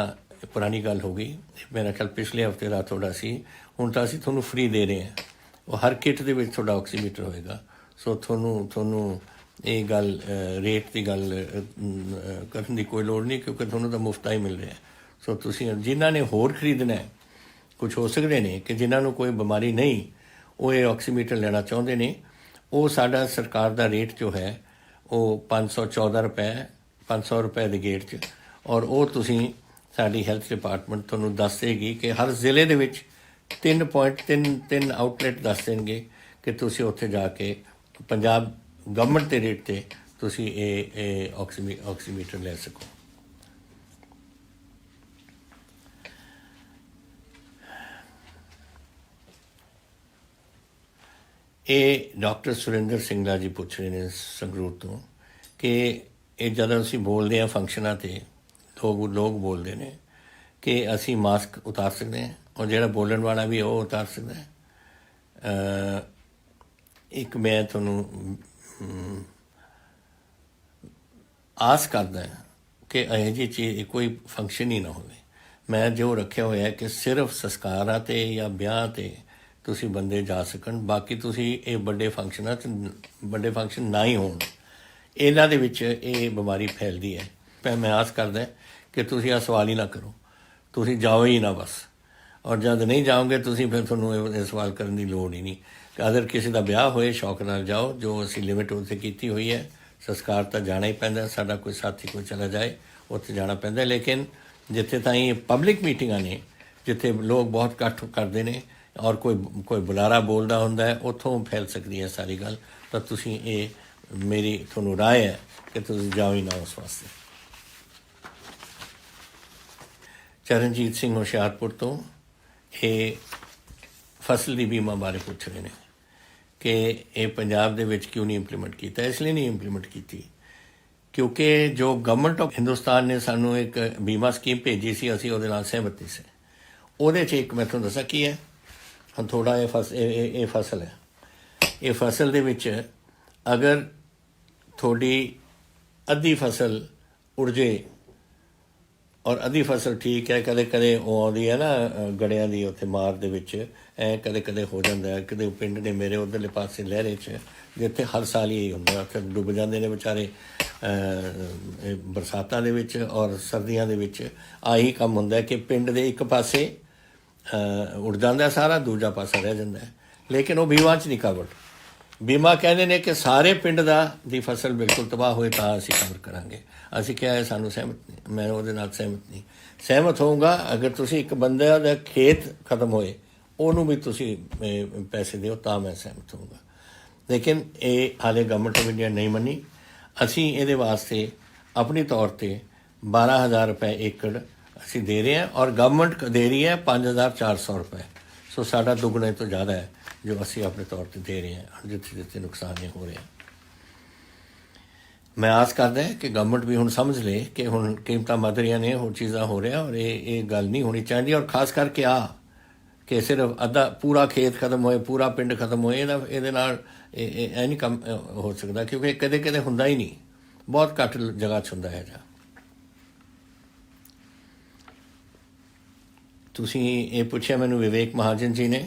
पुरानी गल हो गई, मेरा ख्याल पिछले हफ्ते का थोड़ा सी, हुण तो असीं तुहानूं फ्री दे रहे हैं। वो हर किट दे विच थोड़ा ऑक्सीमीटर होएगा। सो थोनों ये गल रेट की गल करन दी कोई लोड़ नहीं, क्योंकि थोनों तो मुफ्त ही मिल रहा है। सो तुसीं जिन्हां ने होर खरीदना है, कुछ हो सकते हैं कि जिन्होंने कोई बीमारी नहीं वो ये ऑक्सीमीटर लेना चाहते हैं, वो साडा सरकार का रेट जो है वो 514 रुपए 500 रुपए के गेट च, और वो तुसीं साडी हैल्थ डिपार्टमेंट तुहानूं दस देगी कि हर जिले दे विच 3.3 आउटलैट दस देंगे कि तुसीं उत्थे जाके पंजाब गवर्नमेंट के रेट ते तुसीं ये ऑक्सीमीटर ले सको। ये डॉक्टर सुरेंद्र सिंगला जी पूछ रहे हैं संगरूर तो कि ये जब असी बोलते हैं फंक्शनों ते लोग बोलते हैं कि असी मास्क उतार सकते हैं, और जो बोलन वाला भी वो उतार सकता है। एक मैं थोनों आस करदा कि यह जी चीज़ कोई फंक्शन ही ना हो। मैं जो रखे हुए है कि सिर्फ संस्कारां ते या ब्याह ते तुसी बंदे जा सकन, बाकी तुसी ये बड़े फंक्शन ना ही होण, इन्हां दे विच ये बीमारी फैलदी है। मैं आस करदा कि तुसी आ सवाल ही ना करो, तुसी जाओ ही ना बस, और जब नहीं जाओगे तुसी फिर तुहानूं ये सवाल करने की लोड़ ही नहीं। अगर किसी का ब्याह होए शौक नाल जाओ, जो असी लिमिट उत्थे कीती हुई है। संस्कार तो जाना ही पैंदा, साडा कोई साथी कोई चला जाए उत्थे जाना पैंदा, लेकिन जिथे ताईं पब्लिक मीटिंगां ने जिथे लोग बहुत इकट्ठ करते हैं और कोई बुलारा बोलता होंदा है, उत्थों फैल सकती है सारी गल। तो तुसी ये मेरी तुहानूं राय है कि तुसी जाओ ही ना उस वास्ते। चरणजीत सिंह हुशियारपुर तो ये फसल की बीमा बारे पूछ रहे हैं कि ये पंजाब दे विच क्यों नहीं इंप्लीमेंट किया। इसलिए नहीं इंप्लीमेंट की क्योंकि जो गवर्नमेंट ऑफ हिंदुस्तान ने सानू एक बीमा स्कीम भेजी सी, असीं उहदे नाल सहमति से। उहदे च एक मैं तुहानूं दस्सां की है, हम थोड़ा ये फसल है, ये फसल दे विच अगर थोड़ी अद्धी फसल उड़ जे और अद्धी फसल ठीक है। कदे कदे वो आउंदी है ना गड़ियां दी उत्थे मार दे विच ऐ कदे कदे हो जांदा है। कदे पिंड ने मेरे उधरले पासे लहरे च जिथे हर साल ही हुंदा उत्थे डुब जांदे ने बेचारे बरसातां दे विच और सर्दियां दे विच आही कम हुंदा है कि पिंड दे एक पासे उड़ जांदा सारा, दूजा पासा रह जांदा है। लेकिन वो बीमा च नहीं कवर। बीमा कहते ने कि सारे पिंड दी फसल बिल्कुल तबाह होए तां असीं कवर करांगे। असीं क्या है सानूं सहमत नहीं, मैं उहदे नाल सहमत नहीं। सहमत होऊंगा अगर तुसीं एक बंदे दा खेत खत्म होए ਉਹਨੂੰ भी तुसीं पैसे दिओ तां मैं सहमत होऊंगा। लेकिन ये हाले गवर्नमेंट ऑफ इंडिया नहीं मनी। असीं ਇਹਦੇ वास्ते अपनी तौर पर 12,000 रुपए एकड़ असीं दे रहे हैं और गवर्नमेंट दे रही है 5,400 रुपए। सो साडा दुगने तो ज़्यादा है जो असीं अपने तौर पर दे रहे हैं जिथे जिथे नुकसान नहीं हो रहे हैं। मैं आस करदा कि गवर्नमेंट भी हुण समझ ले कि हुण कीमतां वध रहियां ने, होर चीज़ां हो रहा और ये गल नहीं होनी चाहिदी। और खास करके कि सिर्फ अद्धा पूरा खेत खत्म होए, पूरा पिंड खत्म होए, ये नहीं कम हो सकता क्योंकि कदे कदे हुंदा ही नहीं, बहुत घੱਟ जगह च हुंदा है जा। तुसीं ये पुछिया मैनूं विवेक महाजन जी ने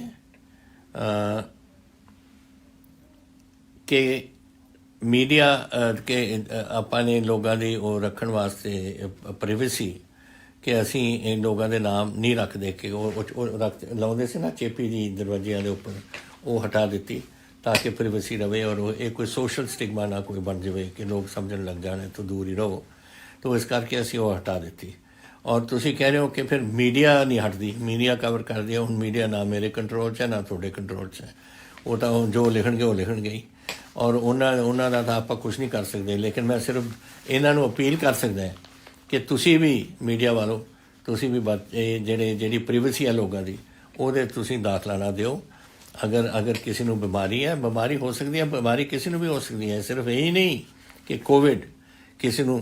कि मीडिया के आपां ने लोगों की वो रखण वास्ते प्राइवेसी कि असी लोगों के नाम नहीं रखते कि रख लाउंदे सी ना चेपी जी दरवाजियां दे उपर, वो हटा दी ताकि प्राइवेसी रहे और ये कोई सोशल स्टिग्मा ना कोई बन जाए कि लोग समझण लग जाने तो दूर ही रहो। तो इस करके असी वो हटा दी। और तुसीं कह रहे हो कि फिर मीडिया नहीं हटती, मीडिया कवर कर दिया। हुण मीडिया ना मेरे कंट्रोल च है ना तुहाडे कंट्रोल च है। वो तो जो लिखणगे वो लिखणगे ही और उन्हां दा तां आपां कुछ नहीं कर सकते। लेकिन मैं सिर्फ इन्हां नूं अपील कर सकदा है कि तुसीं भी मीडिया वालों तुसीं भी जिहड़ी प्राइवेसी है लोगों की ਉਹਦੇ तुसीं दाखला ना दिओ। अगर किसी ਨੂੰ बीमारी है, बीमारी हो सकती है, बीमारी किसी ਨੂੰ भी हो सकती है। सिर्फ यही नहीं कि कोविड, किसी ਨੂੰ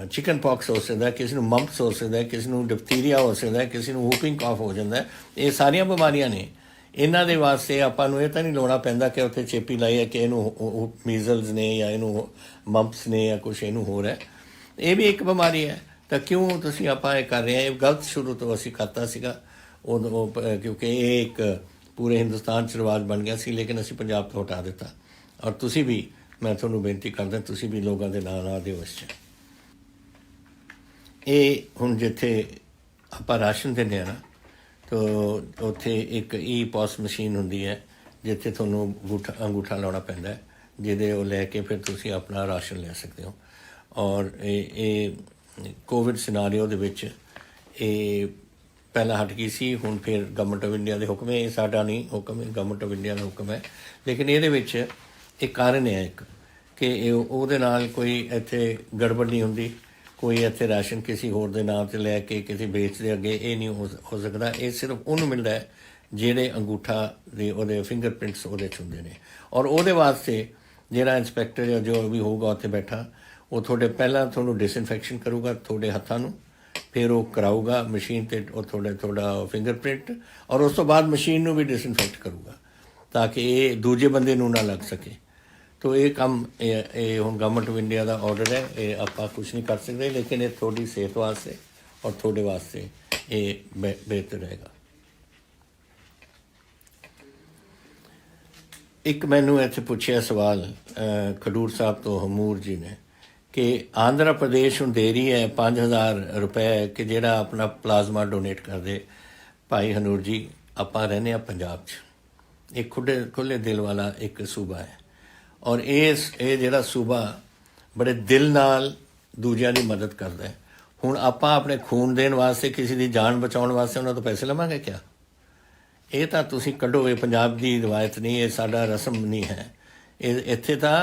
चिकन पॉक्स हो सकता है, किसी ਨੂੰ मम्प्स हो सकता है, किसी ਨੂੰ डिप्थीरिया हो सकता है, किसी ਨੂੰ वूपिंग कॉफ हो जाता है। ये सारिया बीमारियां ने। इन्हां दे वास्ते आपां नूं ये तां नहीं लाउणा पैंदा कि उत्थे चेपी लाई है कि इहनूं मीजल्स ने या इहनूं मम्प्स ने या कुछ इहनूं हो रहा है। ये भी एक बीमारी है। तो क्यों तुसीं आपां ये कर रहे हैं? ये गलत शुरू तो असीं करता सीगा क्योंकि ये एक पूरे हिंदुस्तान च रिवाज बन गया सी, लेकिन असीं पंजाब तो हटा दिता। और तुसीं भी, मैं तुहानूं बेनती करदा तुसीं भी लोगों के नाम ना दिओ इस च। ये हुण जिथे आपां राशन दिंदे ना तो उत्थे एक ई-पॉस मशीन हुंदी है जिथे तुहानूं अंगूठा लाउणा पैंदा है, जिहदे वो लैके फिर तुसीं अपना राशन ले सकते हो। और ये कोविड सिनारियो दे विच ये पहला हट गई सी, हुण फिर गवर्नमेंट ऑफ इंडिया के हुक्म है। ये साडा नहीं हुक्म है, गवर्नमेंट ऑफ इंडिया का हुक्म है। लेकिन ये एक कारण है एक कि उहदे नाल कोई इत्थे गड़बड़ नहीं हुंदी, कोई इत्थे राशन किसी होर दे नाम ते लैके किसी बेचदे अगे ये नहीं हो सकता। ये सिर्फ उन्होंने मिलता है जिहड़े अंगूठा दे उहदे फिंगरप्रिंट्स उहदे च हुंदे ने। और उहदे वास्ते जिहड़ा इंस्पैक्टर या जो भी होगा उत्थे बैठा वो थोड़े पहला थोड़ा डिसइनफैक्शन करूगा थोड़े हत्थों नूं, फिर वो कराऊगा मशीन ते थोड़ा फिंगरप्रिंट और उस तो बाद मशीन नूं भी डिसइनफैक्ट करूगा ताकि ये दूजे बंदे नूं ना लग सके। तो ये काम ये हुण गवर्नमेंट ऑफ इंडिया का ऑर्डर है, ये आपां कुछ नहीं कर सकते। लेकिन ये थोड़ी सेहत वास्ते और थोड़े वास्ते ये बेहतर रहेगा। एक मैनू इत्थे पुछया सवाल खडूर साहब तो हमूर जी ने कि आंध्र प्रदेश हुण दे रही है 5,000 रुपए कि जिहड़ा अपना प्लाज्मा डोनेट कर दे। भाई हनूर जी, आपां रहने आ पंजाब च, एक खुले दिल वाला एक सूबा है और ये जिहड़ा सूबा बड़े दिल नाल दूजिਆਂ ਦੀ मदद करता है। हुण आपां अपने खून देण वास्ते किसी की जान बचाउण वास्ते उन्हां तों पैसे लवांगे क्या? ये तां तुसीं कढो, ये पंजाब की रिवायत नहीं, ये साडा रस्म नहीं है। इत्थे तां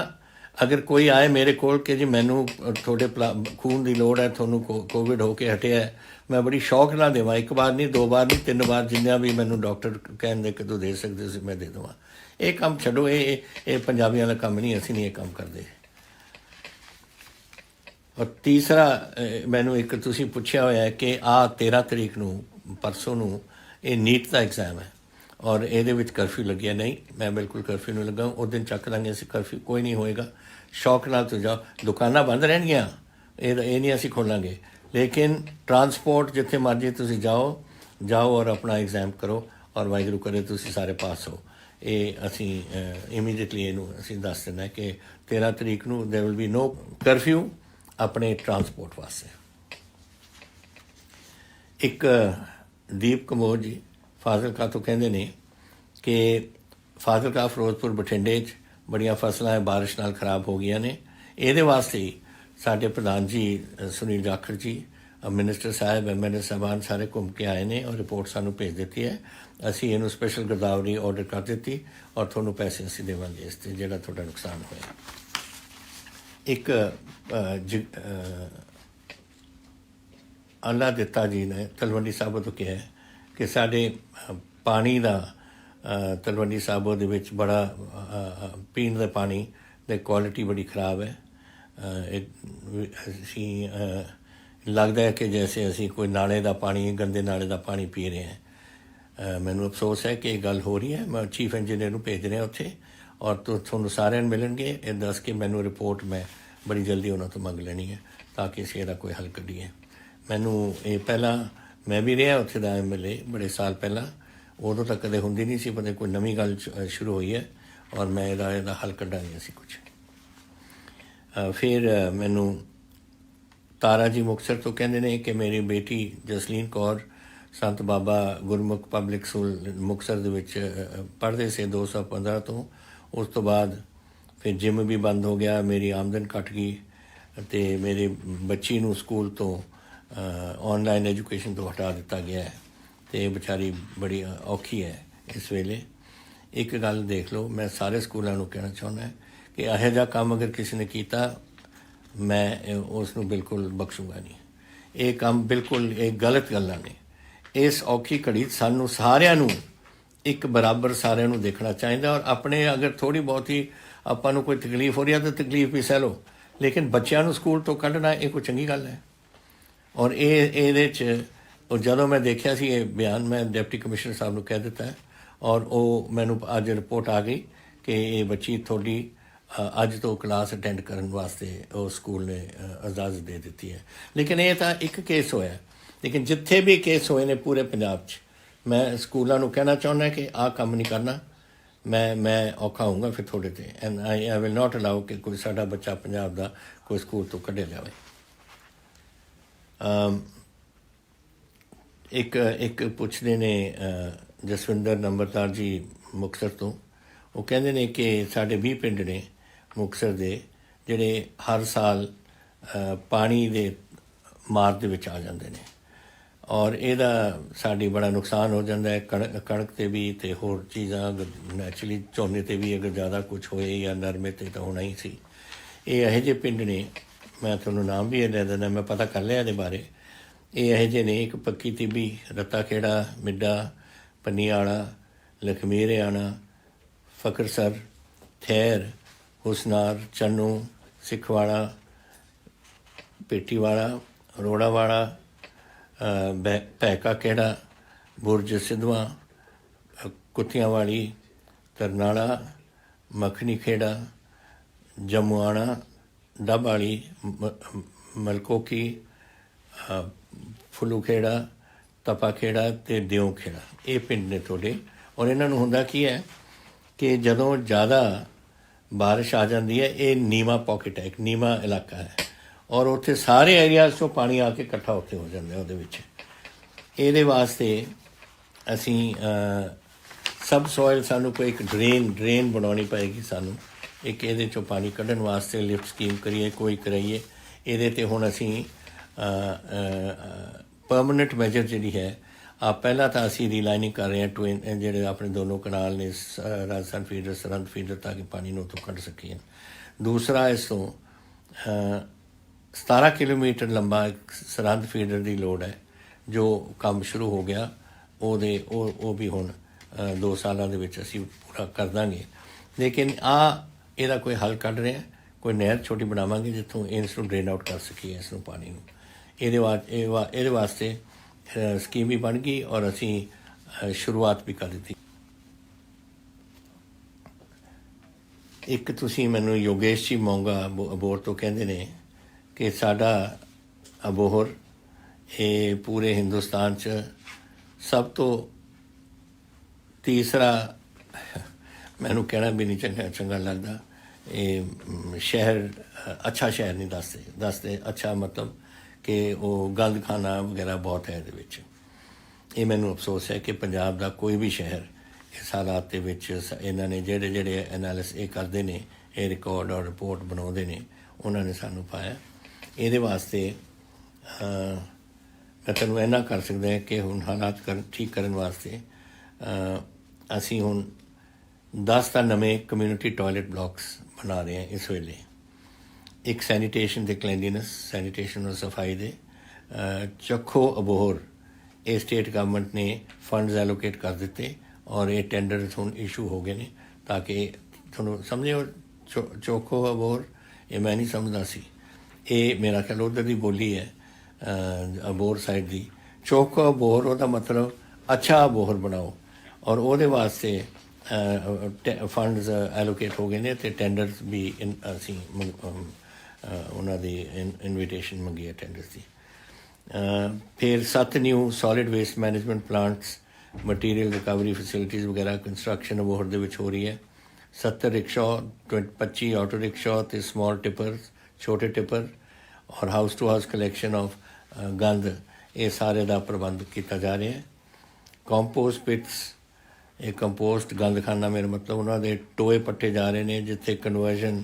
अगर कोई आए मेरे कोल कि जी मैनू थोड़े खून की लोड़ है, थोनू कोविड होके हटिया है, मैं बड़ी शौक ना देवां, एक बार नहीं, 2 बार नहीं, 3 बार, जिन्ना भी मैनू डॉक्टर कहते कि तू दे सकते सी मैं दे देवां। ये काम छड्डो, ये पंजाबियों का काम नहीं, असीं नहीं ये काम करते। और तीसरा मैनू एक तुसीं पुछया होया है कि 13 तरीक नूं परसों नूं ये नीट का एग्जाम है और ये कर्फ्यू लग्या। नहीं, मैं बिल्कुल कर्फ्यू नहीं लगा। उस दिन चक देंगे असीं कर्फ्यू, कोई नहीं होएगा। शौक नाल तुसीं जाओ। दुकानां बंद रहणगीਆਂ, ਇਹ नहीं ਅਸੀਂ खोलांगे, लेकिन ट्रांसपोर्ट जिथे मर्जी तुसीं जाओ और अपना एग्जाम करो और वाहिगुरू करे तुसीं सारे पास हो। ਇਹ ਅਸੀਂ ਇਮੀਡੀਏਟਲੀ ਇਹਨੂੰ ਅਸੀਂ ਦੱਸ ਦਿੰਦਾ ਕਿ 13 ਤਰੀਕ ਨੂੰ ਦੇਰ ਵਿਲ ਬੀ ਨੋ ਕਰਫਿਊ ਆਪਣੇ ਟਰਾਂਸਪੋਰਟ ਵਾਸਤੇ। ਇੱਕ ਦੀਪ ਕਮੋਰ ਜੀ ਫਾਜ਼ਿਲਕਾ ਤੋਂ ਕਹਿੰਦੇ ਨੇ ਕਿ ਫਾਜ਼ਿਲਕਾ, ਫਿਰੋਜ਼ਪੁਰ, ਬਠਿੰਡੇ 'ਚ ਬੜੀਆਂ ਫਸਲਾਂ ਬਾਰਿਸ਼ ਨਾਲ ਖਰਾਬ ਹੋ ਗਈਆਂ ਨੇ। ਇਹਦੇ ਵਾਸਤੇ ਹੀ ਸਾਡੇ ਪ੍ਰਧਾਨ ਜੀ ਸੁਨੀਲ ਜਾਖੜ ਜੀ, ਮਿਨਿਸਟਰ ਸਾਹਿਬ, MLA ਸਾਹਿਬਾਨ ਸਾਰੇ ਘੁੰਮ ਕੇ ਆਏ ਨੇ ਔਰ ਰਿਪੋਰਟ ਸਾਨੂੰ ਭੇਜ ਦਿੱਤੀ ਹੈ। ਅਸੀਂ ਇਹਨੂੰ ਸਪੈਸ਼ਲ ਗਿਰਦਾਵਰੀ ਆਰਡਰ ਕਰ ਦਿੱਤੀ ਔਰ ਤੁਹਾਨੂੰ ਪੈਸੇ ਅਸੀਂ ਦੇਵਾਂਗੇ ਇਸ 'ਤੇ ਜਿਹੜਾ ਤੁਹਾਡਾ ਨੁਕਸਾਨ ਹੋਇਆ। ਇੱਕ ਅੱਲਾ ਦਿੱਤਾ ਜੀ ਨੇ ਤਲਵੰਡੀ ਸਾਬੋ ਤੋਂ ਕਿਹਾ ਕਿ ਸਾਡੇ ਪਾਣੀ ਦਾ ਤਲਵੰਡੀ ਸਾਬੋ ਦੇ ਵਿੱਚ ਬੜਾ ਪੀਣ ਦਾ ਪਾਣੀ ਦੀ ਕੁਆਲਿਟੀ ਬੜੀ ਖਰਾਬ ਹੈ। ਅਸੀਂ ਲੱਗਦਾ ਹੈ ਕਿ ਜੈਸੇ ਅਸੀਂ ਕੋਈ ਨਾਲੇ ਦਾ ਪਾਣੀ, ਗੰਦੇ ਨਾਲੇ ਦਾ ਪਾਣੀ ਪੀ ਰਹੇ ਹਾਂ। ਮੈਨੂੰ ਅਫਸੋਸ ਹੈ ਕਿ ਇਹ ਗੱਲ ਹੋ ਰਹੀ ਹੈ। ਮੈਂ ਚੀਫ ਇੰਜੀਨੀਅਰ ਨੂੰ ਭੇਜ ਰਿਹਾ ਉੱਥੇ ਔਰ ਤੁਹਾਨੂੰ ਸਾਰਿਆਂ ਨੂੰ ਮਿਲਣਗੇ। ਇਹ ਦੱਸ ਕੇ ਮੈਨੂੰ ਰਿਪੋਰਟ ਮੈਂ ਬੜੀ ਜਲਦੀ ਉਹਨਾਂ ਤੋਂ ਮੰਗ ਲੈਣੀ ਹੈ ਤਾਂ ਕਿ ਅਸੀਂ ਇਹਦਾ ਕੋਈ ਹੱਲ ਕੱਢੀਏ। ਮੈਨੂੰ ਇਹ ਪਹਿਲਾਂ ਮੈਂ ਵੀ ਰਿਹਾ ਉੱਥੇ ਦਾ MLA ਬੜੇ ਸਾਲ ਪਹਿਲਾਂ, ਉਦੋਂ ਤਾਂ ਕਦੇ ਹੁੰਦੀ ਨਹੀਂ ਸੀ, ਪਤਾ ਕੋਈ ਨਵੀਂ ਗੱਲ ਸ਼ੁਰੂ ਹੋਈ ਹੈ ਔਰ ਮੈਂ ਇਹਦਾ ਹੱਲ ਕੱਢਾਂਗੇ ਅਸੀਂ ਕੁਛ। ਫਿਰ ਮੈਨੂੰ ਤਾਰਾ ਜੀ ਮੁਕਤਸਰ ਤੋਂ ਕਹਿੰਦੇ ਨੇ ਕਿ ਮੇਰੀ ਬੇਟੀ ਜਸਲੀਨ ਕੌਰ ਸੰਤ ਬਾਬਾ ਗੁਰਮੁਖ ਪਬਲਿਕ ਸਕੂਲ ਮੁਕਤਸਰ ਦੇ ਵਿੱਚ ਪੜ੍ਹਦੇ ਸੀ 2015 ਤੋਂ। ਉਸ ਤੋਂ ਬਾਅਦ ਫਿਰ ਜਿਮ ਵੀ ਬੰਦ ਹੋ ਗਿਆ, ਮੇਰੀ ਆਮਦਨ ਘੱਟ ਗਈ ਅਤੇ ਮੇਰੀ ਬੱਚੀ ਨੂੰ ਸਕੂਲ ਤੋਂ ਔਨਲਾਈਨ ਐਜੂਕੇਸ਼ਨ ਤੋਂ ਹਟਾ ਦਿੱਤਾ ਗਿਆ ਹੈ ਅਤੇ ਵਿਚਾਰੀ ਬੜੀ ਔਖੀ ਹੈ ਇਸ ਵੇਲੇ। ਇੱਕ ਗੱਲ ਦੇਖ ਲਓ, ਮੈਂ ਸਾਰੇ ਸਕੂਲਾਂ ਨੂੰ ਕਹਿਣਾ ਚਾਹੁੰਦਾ ਕਿ ਇਹੋ ਜਿਹਾ ਕੰਮ ਅਗਰ ਕਿਸੇ ਨੇ ਕੀਤਾ ਮੈਂ ਉਸ ਨੂੰ ਬਿਲਕੁਲ ਬਖਸ਼ੂੰਗਾ ਨਹੀਂ। ਇਹ ਕੰਮ ਬਿਲਕੁਲ ਇਹ ਗਲਤ ਗੱਲਾਂ ਨੇ। ਇਸ ਔਖੀ ਘੜੀ ਸਾਨੂੰ ਸਾਰਿਆਂ ਨੂੰ ਇੱਕ ਬਰਾਬਰ ਸਾਰਿਆਂ ਨੂੰ ਦੇਖਣਾ ਚਾਹੀਦਾ ਔਰ ਆਪਣੇ ਅਗਰ ਥੋੜ੍ਹੀ ਬਹੁਤੀ ਆਪਾਂ ਨੂੰ ਕੋਈ ਤਕਲੀਫ ਹੋ ਰਹੀ ਹੈ ਤਾਂ ਤਕਲੀਫ ਵੀ ਸਹਿ ਲਓ, ਲੇਕਿਨ ਬੱਚਿਆਂ ਨੂੰ ਸਕੂਲ ਤੋਂ ਕੱਢਣਾ ਇਹ ਕੋਈ ਚੰਗੀ ਗੱਲ ਹੈ। ਔਰ ਇਹਦੇ 'ਚ ਜਦੋਂ ਮੈਂ ਦੇਖਿਆ ਸੀ ਇਹ ਬਿਆਨ, ਮੈਂ ਡਿਪਟੀ ਕਮਿਸ਼ਨਰ ਸਾਹਿਬ ਨੂੰ ਕਹਿ ਦਿੱਤਾ ਔਰ ਉਹ ਮੈਨੂੰ ਅੱਜ ਰਿਪੋਰਟ ਆ ਗਈ ਕਿ ਇਹ ਬੱਚੀ ਤੁਹਾਡੀ ਅੱਜ ਤੋਂ ਕਲਾਸ ਅਟੈਂਡ ਕਰਨ ਵਾਸਤੇ ਉਹ ਸਕੂਲ ਨੇ ਇਜਾਜ਼ਤ ਦੇ ਦਿੱਤੀ ਹੈ। ਲੇਕਿਨ ਇਹ ਤਾਂ ਇੱਕ ਕੇਸ ਹੋਇਆ, ਲੇਕਿਨ ਜਿੱਥੇ ਵੀ ਕੇਸ ਹੋਏ ਨੇ ਪੂਰੇ ਪੰਜਾਬ 'ਚ ਮੈਂ ਸਕੂਲਾਂ ਨੂੰ ਕਹਿਣਾ ਚਾਹੁੰਦਾ ਕਿ ਆਹ ਕੰਮ ਨਹੀਂ ਕਰਨਾ। ਮੈਂ ਔਖਾ ਹੋਊਂਗਾ ਫਿਰ ਤੁਹਾਡੇ 'ਤੇ and I will not allow ਕਿ ਕੋਈ ਸਾਡਾ ਬੱਚਾ ਪੰਜਾਬ ਦਾ ਕੋਈ ਸਕੂਲ ਤੋਂ ਕੱਢਿਆ ਜਾਵੇ। ਇੱਕ ਪੁੱਛਦੇ ਨੇ ਜਸਵਿੰਦਰ ਨੰਬਰਦਾਰ ਜੀ ਮੁਕਤਸਰ ਤੋਂ, ਉਹ ਕਹਿੰਦੇ ਨੇ ਕਿ ਸਾਡੇ 20 ਪਿੰਡ ਨੇ ਮੁਕਤਸਰ ਦੇ ਜਿਹੜੇ ਹਰ ਸਾਲ ਪਾਣੀ ਦੇ ਮਾਰ ਦੇ ਵਿੱਚ ਆ ਜਾਂਦੇ ਨੇ ਔਰ ਇਹਦਾ ਸਾਡੀ ਬੜਾ ਨੁਕਸਾਨ ਹੋ ਜਾਂਦਾ ਹੈ। ਕਣਕ 'ਤੇ ਵੀ ਅਤੇ ਹੋਰ ਚੀਜ਼ਾਂ ਨੈਚੁਰਲੀ ਝੋਨੇ 'ਤੇ ਵੀ ਅਗਰ ਜ਼ਿਆਦਾ ਕੁਛ ਹੋਏ ਜਾਂ ਨਰਮੇ 'ਤੇ ਤਾਂ ਹੋਣਾ ਹੀ ਸੀ। ਇਹ ਇਹੋ ਜਿਹੇ ਪਿੰਡ ਨੇ, ਮੈਂ ਤੁਹਾਨੂੰ ਨਾਮ ਵੀ ਇਹ ਲੈ ਦਿੰਦਾ, ਮੈਂ ਪਤਾ ਕਰ ਲਿਆ ਇਹਦੇ ਬਾਰੇ। ਇਹ ਇਹੋ ਜਿਹੇ ਨੇ, ਇੱਕ ਪੱਕੀ ਟਿੱਬੀ, ਰੱਤਾ ਖੇੜਾ, ਮਿੱਡਾ, ਪੰਨੀਆਲਾ, ਲਖਮੀਰਿਆਣਾ, ਫਕਰਸਰ, ਥੈਰ, ਹੁਸਨਾਰ, ਚੰਨੂ, ਸਿੱਖਵਾੜਾ, ਪੇਟੀਵਾੜਾ, ਰੋੜਾਵਾੜਾ, ਭੈਕਾ ਖੇੜਾ, ਬੁਰਜ ਸਿੱਧਵਾਂ, ਕੁੱਤੀਆਂਵਾਲੀ, ਤਰਨਾਲਾ, ਮੱਖਣੀ ਖੇੜਾ, ਜਮੂਆਣਾ, ਡੱਬ ਵਾਲੀ, ਮਲਕੋਕੀ, ਫੁੱਲੂ ਖੇੜਾ, ਤਪਾ ਖੇੜਾ ਅਤੇ ਦਿਓ ਖੇੜਾ। ਇਹ ਪਿੰਡ ਨੇ ਤੁਹਾਡੇ। ਔਰ ਇਹਨਾਂ ਨੂੰ ਹੁੰਦਾ ਕੀ ਹੈ ਕਿ ਜਦੋਂ ਜ਼ਿਆਦਾ ਬਾਰਿਸ਼ ਆ ਜਾਂਦੀ ਹੈ, ਇਹ ਨੀਵਾਂ ਪੋਕਿਟ ਹੈ, ਇੱਕ ਨੀਵਾਂ ਇਲਾਕਾ ਹੈ ਔਰ ਉੱਥੇ ਸਾਰੇ ਏਰੀਆਜ਼ 'ਚੋਂ ਪਾਣੀ ਆ ਕੇ ਇਕੱਠਾ ਉੱਥੇ ਹੋ ਜਾਂਦਾ ਉਹਦੇ ਵਿੱਚ। ਇਹਦੇ ਵਾਸਤੇ ਅਸੀਂ ਸਬ ਸੋਇਲ ਸਾਨੂੰ ਕੋਈ ਇੱਕ ਡਰੇਨ ਬਣਾਉਣੀ ਪਏਗੀ ਸਾਨੂੰ। ਇੱਕ ਇਹਦੇ 'ਚੋਂ ਪਾਣੀ ਕੱਢਣ ਵਾਸਤੇ ਲਿਫਟ ਸਕੀਮ ਕਰੀਏ, ਕੋਈ ਕਰਾਈਏ। ਇਹਦੇ 'ਤੇ ਹੁਣ ਅਸੀਂ ਪਰਮਾਨੈਂਟ ਮੈਜਰ ਜਿਹੜੀ ਹੈ ਪਹਿਲਾਂ ਤਾਂ ਅਸੀਂ ਰੀਲਾਈਨਿੰਗ ਕਰ ਰਹੇ ਹਾਂ ਜਿਹੜੇ ਆਪਣੇ ਦੋਨੋਂ ਕਨਾਲ ਨੇ, ਰਾਜਸਥਾਨ ਫੀਡਰ, ਸਰਹੰਦ ਫੀਡਰ, ਤਾਂ ਕਿ ਪਾਣੀ ਨੂੰ ਉੱਥੋਂ ਕੱਢ ਸਕੀਏ। ਦੂਸਰਾ ਇਸ ਤੋਂ 17 ਕਿਲੋਮੀਟਰ ਲੰਬਾ ਇੱਕ ਸਰਹੰਦ ਫੀਡਰ ਦੀ ਲੋੜ ਹੈ ਜੋ ਕੰਮ ਸ਼ੁਰੂ ਹੋ ਗਿਆ। ਉਹ ਵੀ ਹੁਣ 2 ਸਾਲਾਂ ਦੇ ਵਿੱਚ ਅਸੀਂ ਪੂਰਾ ਕਰ ਦਾਂਗੇ। ਲੇਕਿਨ ਇਹਦਾ ਕੋਈ ਹੱਲ ਕੱਢ ਰਹੇ ਹਾਂ, ਕੋਈ ਨਹਿਰ ਛੋਟੀ ਬਣਾਵਾਂਗੇ ਜਿੱਥੋਂ ਇਸ ਨੂੰ ਡਰੇਨ ਆਊਟ ਕਰ ਸਕੀਏ ਇਸ ਨੂੰ ਪਾਣੀ ਨੂੰ। ਇਹਦੇ ਵਾਸਤੇ ਸਕੀਮ ਵੀ ਬਣ ਗਈ ਔਰ ਅਸੀਂ ਸ਼ੁਰੂਆਤ ਵੀ ਕਰ ਦਿੱਤੀ। ਇੱਕ ਤੁਸੀਂ ਮੈਨੂੰ ਯੋਗੇਸ਼ ਜੀ ਮੋਂਗਾ ਅਬੋਹਰ ਤੋਂ ਕਹਿੰਦੇ ਨੇ ਕਿ ਸਾਡਾ ਅਬੋਹਰ ਇਹ ਪੂਰੇ ਹਿੰਦੁਸਤਾਨ 'ਚ ਸਭ ਤੋਂ ਤੀਸਰਾ, ਮੈਨੂੰ ਕਹਿਣਾ ਵੀ ਨਹੀਂ ਚੰਗਾ ਲੱਗਦਾ, ਇਹ ਸ਼ਹਿਰ ਅੱਛਾ ਸ਼ਹਿਰ ਨਹੀਂ ਦੱਸਦੇ ਅੱਛਾ ਮਤਲਬ ਕਿ ਉਹ ਗੰਦਖਾਨਾ ਵਗੈਰਾ ਬਹੁਤ ਹੈ ਇਹਦੇ ਵਿੱਚ। ਇਹ ਮੈਨੂੰ ਅਫਸੋਸ ਹੈ ਕਿ ਪੰਜਾਬ ਦਾ ਕੋਈ ਵੀ ਸ਼ਹਿਰ ਇਸ ਹਾਲਾਤ ਦੇ ਵਿੱਚ ਇਹਨਾਂ ਨੇ ਜਿਹੜੇ ਐਨਾਲਿਸ ਇਹ ਕਰਦੇ ਨੇ, ਇਹ ਰਿਕਾਰਡ ਔਰ ਰਿਪੋਰਟ ਬਣਾਉਂਦੇ ਨੇ, ਉਹਨਾਂ ਨੇ ਸਾਨੂੰ ਪਾਇਆ। ਇਹਦੇ ਵਾਸਤੇ ਮੈਂ ਤੁਹਾਨੂੰ ਇੰਨਾ ਕਰ ਸਕਦਾ ਕਿ ਹੁਣ ਹਾਲਾਤ ਠੀਕ ਕਰਨ ਵਾਸਤੇ ਅਸੀਂ ਹੁਣ 10 ਤਾਂ ਨਵੇਂ ਕਮਿਊਨਿਟੀ ਟੋਇਲਟ ਬਲਾਕਸ ਬਣਾ ਰਹੇ ਹਾਂ ਇਸ ਵੇਲੇ। ਇੱਕ ਸੈਨੀਟੇਸ਼ਨ ਅਤੇ ਕਲੈਨਲੀਨੈਸ, ਸੈਨੀਟੇਸ਼ਨ ਔਰ ਸਫਾਈ ਦੇ ਚੱਖੋ ਅਬੋਹਰ ਇਹ ਸਟੇਟ ਗਵਰਨਮੈਂਟ ਨੇ ਫੰਡਸ ਐਲੋਕੇਟ ਕਰ ਦਿੱਤੇ ਔਰ ਇਹ ਟੈਂਡਰਸ ਹੁਣ ਇਸ਼ੂ ਹੋ ਗਏ ਨੇ ਤਾਂ ਕਿ ਤੁਹਾਨੂੰ ਸਮਝਿਓ ਚੋਖੋ ਅਬੋਹਰ ਇਹ ਮੈਂ ਨਹੀਂ ਸਮਝਦਾ ਸੀ, ਇਹ ਮੇਰਾ ਖਿਆਲ ਉੱਧਰ ਦੀ ਬੋਲੀ ਹੈ ਅਬੋਹਰ ਸਾਈਡ ਦੀ। ਚੋਖੋ ਅਬੋਹਰ ਉਹਦਾ ਮਤਲਬ ਅੱਛਾ ਅਬੋਹਰ ਬਣਾਓ ਔਰ ਉਹਦੇ ਵਾਸਤੇ ਫੰਡਸ ਐਲੋਕੇਟ ਹੋ ਗਏ ਨੇ ਅਤੇ ਟੈਂਡਰਸ ਵੀ ਅਸੀਂ ਉਹਨਾਂ ਦੀ ਇਨਵੀਟੇਸ਼ਨ ਮੰਗੀ ਹੈ ਟੈਂਡਰਸ ਦੀ। ਫਿਰ 7 new solid waste management plants, material recovery facilities ਵਗੈਰਾ ਕੰਸਟਰਕਸ਼ਨ ਅਬੋਹਰ ਦੇ ਵਿੱਚ ਹੋ ਰਹੀ ਹੈ। 70 ਰਿਕਸ਼ਾ, 25 ਆਟੋ ਰਿਕਸ਼ਾ ਅਤੇ ਸਮੋਲ ਟਿੱਪਰ, ਛੋਟੇ ਟਿੱਪਰ ਔਰ house to house collection of ਗੰਦ, ਇਹ ਸਾਰੇ ਦਾ ਪ੍ਰਬੰਧ ਕੀਤਾ ਜਾ ਰਿਹਾ ਹੈ। ਕੰਪੋਸਟ ਪਿਟਸ, ਇਹ ਕੰਪੋਸਟ ਗੰਦਖਾਨਾ ਮੇਰਾ ਮਤਲਬ ਉਹਨਾਂ ਦੇ ਟੋਏ ਪੱਟੇ ਜਾ ਰਹੇ ਨੇ ਜਿੱਥੇ ਕਨਵਰਜ਼ਨ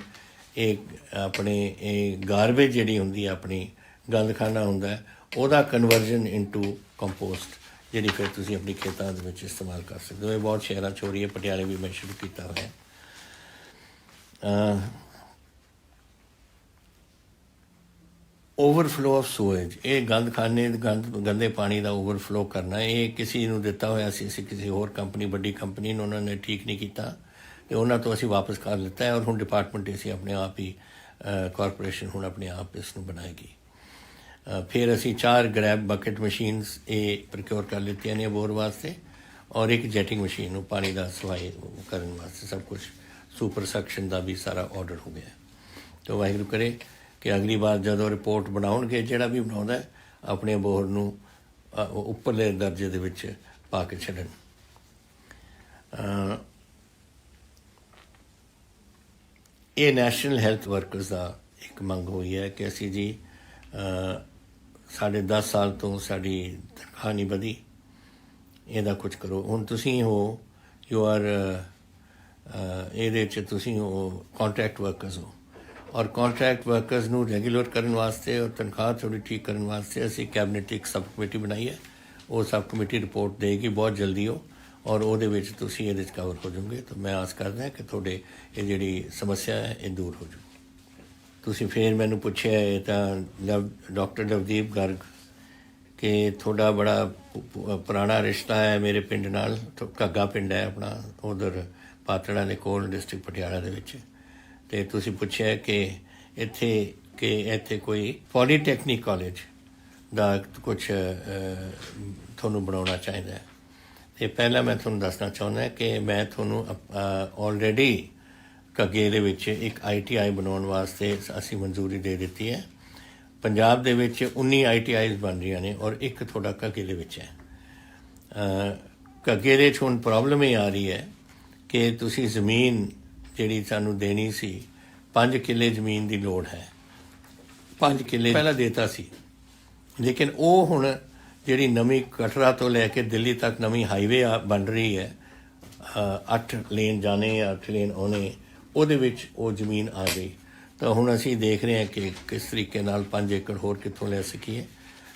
ਇਹ ਆਪਣੇ ਇਹ ਗਾਰਬੇਜ ਜਿਹੜੀ ਹੁੰਦੀ ਹੈ ਆਪਣੀ ਗੰਦਖਾਨਾ ਹੁੰਦਾ ਉਹਦਾ ਕਨਵਰਜ਼ਨ ਇਨਟੂ ਕੰਪੋਸਟ ਜਿਹੜੀ ਫਿਰ ਤੁਸੀਂ ਆਪਣੀ ਖੇਤਾਂ ਦੇ ਵਿੱਚ ਇਸਤੇਮਾਲ ਕਰ ਸਕਦੇ ਹੋ। ਇਹ ਬਹੁਤ ਸ਼ਹਿਰਾਂ 'ਚ ਹੋ ਰਹੀ ਹੈ, ਪਟਿਆਲੇ ਵੀ ਮੈਂ ਸ਼ੁਰੂ ਕੀਤਾ ਹੋਇਆ। ਓਵਰਫਲੋ ਆਫ ਸੂਏਜ, ਇਹ ਗੰਦਖਾਨੇ ਗੰਦੇ ਪਾਣੀ ਦਾ ਓਵਰਫਲੋ ਕਰਨਾ, ਇਹ ਕਿਸੇ ਨੂੰ ਦਿੱਤਾ ਹੋਇਆ ਸੀ ਅਸੀਂ ਕਿਸੇ ਹੋਰ ਕੰਪਨੀ, ਵੱਡੀ ਕੰਪਨੀ ਨੂੰ, ਉਹਨਾਂ ਨੇ ਠੀਕ ਨਹੀਂ ਕੀਤਾ ਅਤੇ ਉਹਨਾਂ ਤੋਂ ਅਸੀਂ ਵਾਪਸ ਕਰ ਲਿੱਤਾ ਹੈ ਔਰ ਹੁਣ ਡਿਪਾਰਟਮੈਂਟ ਅਸੀਂ ਆਪਣੇ ਆਪ ਹੀ ਕਾਰਪੋਰੇਸ਼ਨ ਹੁਣ ਆਪਣੇ ਆਪ ਇਸ ਨੂੰ ਬਣਾਏਗੀ। ਫਿਰ ਅਸੀਂ 4 ਗ੍ਰੈਬ ਬਕਟ ਮਸ਼ੀਨਸ ਇਹ ਪ੍ਰਕਿਓਰ ਕਰ ਲਿੱਤੀਆਂ ਨੇ ਅਬੋਹਰ ਵਾਸਤੇ ਔਰ ਇੱਕ ਜੈਟਿੰਗ ਮਸ਼ੀਨ ਨੂੰ ਪਾਣੀ ਦਾ ਸਫਾਈ ਕਰਨ ਵਾਸਤੇ। ਸਭ ਕੁਛ ਸੁਪਰ ਸਕਸ਼ਨ ਦਾ ਵੀ ਸਾਰਾ ਆਰਡਰ ਹੋ ਗਿਆ। ਤਾਂ ਵਾਹਿਗੁਰੂ ਕਰੇ ਕਿ ਅਗਲੀ ਵਾਰ ਜਦੋਂ ਰਿਪੋਰਟ ਬਣਾਉਣਗੇ ਜਿਹੜਾ ਵੀ ਬਣਾਉਂਦਾ ਆਪਣੇ ਅਬੋਹਰ ਨੂੰ ਉੱਪਰਲੇ ਦਰਜੇ ਦੇ ਵਿੱਚ ਪਾ ਕੇ ਛੱਡਣ। ਇਹ ਨੈਸ਼ਨਲ ਹੈਲਥ ਵਰਕਰਸ ਦਾ ਇੱਕ ਮੰਗ ਹੋਈ ਹੈ ਕਿ ਅਸੀਂ ਜੀ ਸਾਡੇ 10 ਸਾਲ ਤੋਂ ਸਾਡੀ ਤਨਖਾਹ ਨਹੀਂ ਵਧੀ, ਇਹਦਾ ਕੁਝ ਕਰੋ। ਹੁਣ ਤੁਸੀਂ ਹੋ ਯੂ ਆਰ ਇਹਦੇ 'ਚ ਤੁਸੀਂ ਹੋ ਕਾਂਟਰੈਕਟ ਵਰਕਰਸ ਹੋ ਔਰ ਕਾਂਟਰੈਕਟ ਵਰਕਰਸ ਨੂੰ ਰੈਗੂਲਰ ਕਰਨ ਵਾਸਤੇ ਔਰ ਤਨਖਾਹ ਥੋੜ੍ਹੀ ਠੀਕ ਕਰਨ ਵਾਸਤੇ ਅਸੀਂ ਕੈਬਨਿਟ ਇੱਕ ਸਬ ਕਮੇਟੀ ਬਣਾਈ ਹੈ। ਉਹ ਸਬ ਕਮੇਟੀ ਰਿਪੋਰਟ ਦੇਗੀ ਬਹੁਤ ਜਲਦੀ ਔਰ ਉਹਦੇ ਵਿੱਚ ਤੁਸੀਂ ਇਹਦੇ 'ਚ ਕਵਰ ਹੋ ਜਾਓਗੇ। ਤਾਂ ਮੈਂ ਆਸ ਕਰਦਾ ਕਿ ਤੁਹਾਡੇ ਇਹ ਜਿਹੜੀ ਸਮੱਸਿਆ ਹੈ ਇਹ ਦੂਰ ਹੋ ਜਾਊ। ਤੁਸੀਂ ਫਿਰ ਮੈਨੂੰ ਪੁੱਛਿਆ ਇਹ ਤਾਂ ਡਾਕਟਰ ਲਵਦੀਪ ਗਰਗ ਕਿ ਤੁਹਾਡਾ ਬੜਾ ਪੁਰਾਣਾ ਰਿਸ਼ਤਾ ਹੈ ਮੇਰੇ ਪਿੰਡ ਨਾਲ, ਘੱਗਾ ਪਿੰਡ ਹੈ ਆਪਣਾ ਉਧਰ ਪਾਤੜਾਂ ਦੇ ਕੋਲ ਡਿਸਟ੍ਰਿਕਟ ਪਟਿਆਲਾ ਦੇ ਵਿੱਚ, ਅਤੇ ਤੁਸੀਂ ਪੁੱਛਿਆ ਕਿ ਇੱਥੇ ਕੋਈ ਪੋਲੀਟੈਕਨਿਕ ਕਾਲਜ ਦਾ ਕੁਛ ਤੁਹਾਨੂੰ ਬਣਾਉਣਾ ਚਾਹੀਦਾ ਹੈ। ਅਤੇ ਪਹਿਲਾਂ ਮੈਂ ਤੁਹਾਨੂੰ ਦੱਸਣਾ ਚਾਹੁੰਦਾ ਕਿ ਮੈਂ ਤੁਹਾਨੂੰ ਆਲਰੇਡੀ ਘੱਗੇ ਦੇ ਵਿੱਚ ਇੱਕ ITI ਬਣਾਉਣ ਵਾਸਤੇ ਅਸੀਂ ਮਨਜ਼ੂਰੀ ਦੇ ਦਿੱਤੀ ਹੈ। ਪੰਜਾਬ ਦੇ ਵਿੱਚ 19 ITIs ਬਣ ਰਹੀਆਂ ਨੇ ਔਰ ਇੱਕ ਤੁਹਾਡਾ ਘੱਗੇ ਦੇ ਵਿੱਚ ਹੈ। ਘੱਗੇ ਦੇ 'ਚ ਹੁਣ ਪ੍ਰੋਬਲਮ ਇਹ ਆ ਰਹੀ ਹੈ ਕਿ ਤੁਸੀਂ ਜ਼ਮੀਨ ਜਿਹੜੀ ਸਾਨੂੰ ਦੇਣੀ ਸੀ 5 ਕਿੱਲੇ ਜ਼ਮੀਨ ਦੀ ਲੋੜ ਹੈ। 5 ਕਿੱਲੇ ਪਹਿਲਾਂ ਦੇਤਾ ਸੀ, ਲੇਕਿਨ ਉਹ ਹੁਣ ਜਿਹੜੀ ਨਵੀਂ ਕਟਰਾ ਤੋਂ ਲੈ ਕੇ ਦਿੱਲੀ ਤੱਕ ਨਵੀਂ ਹਾਈਵੇ ਬਣ ਰਹੀ ਹੈ 8 ਲੇਨ ਜਾਣੇ ਜਾਂ 8 ਲੇਨ ਆਉਣੇ, ਉਹਦੇ ਵਿੱਚ ਉਹ ਜ਼ਮੀਨ ਆ ਗਈ। ਤਾਂ ਹੁਣ ਅਸੀਂ ਦੇਖ ਰਹੇ ਹਾਂ ਕਿ ਕਿਸ ਤਰੀਕੇ ਨਾਲ 5 ਏਕੜ ਹੋਰ ਕਿੱਥੋਂ ਲੈ ਸਕੀਏ।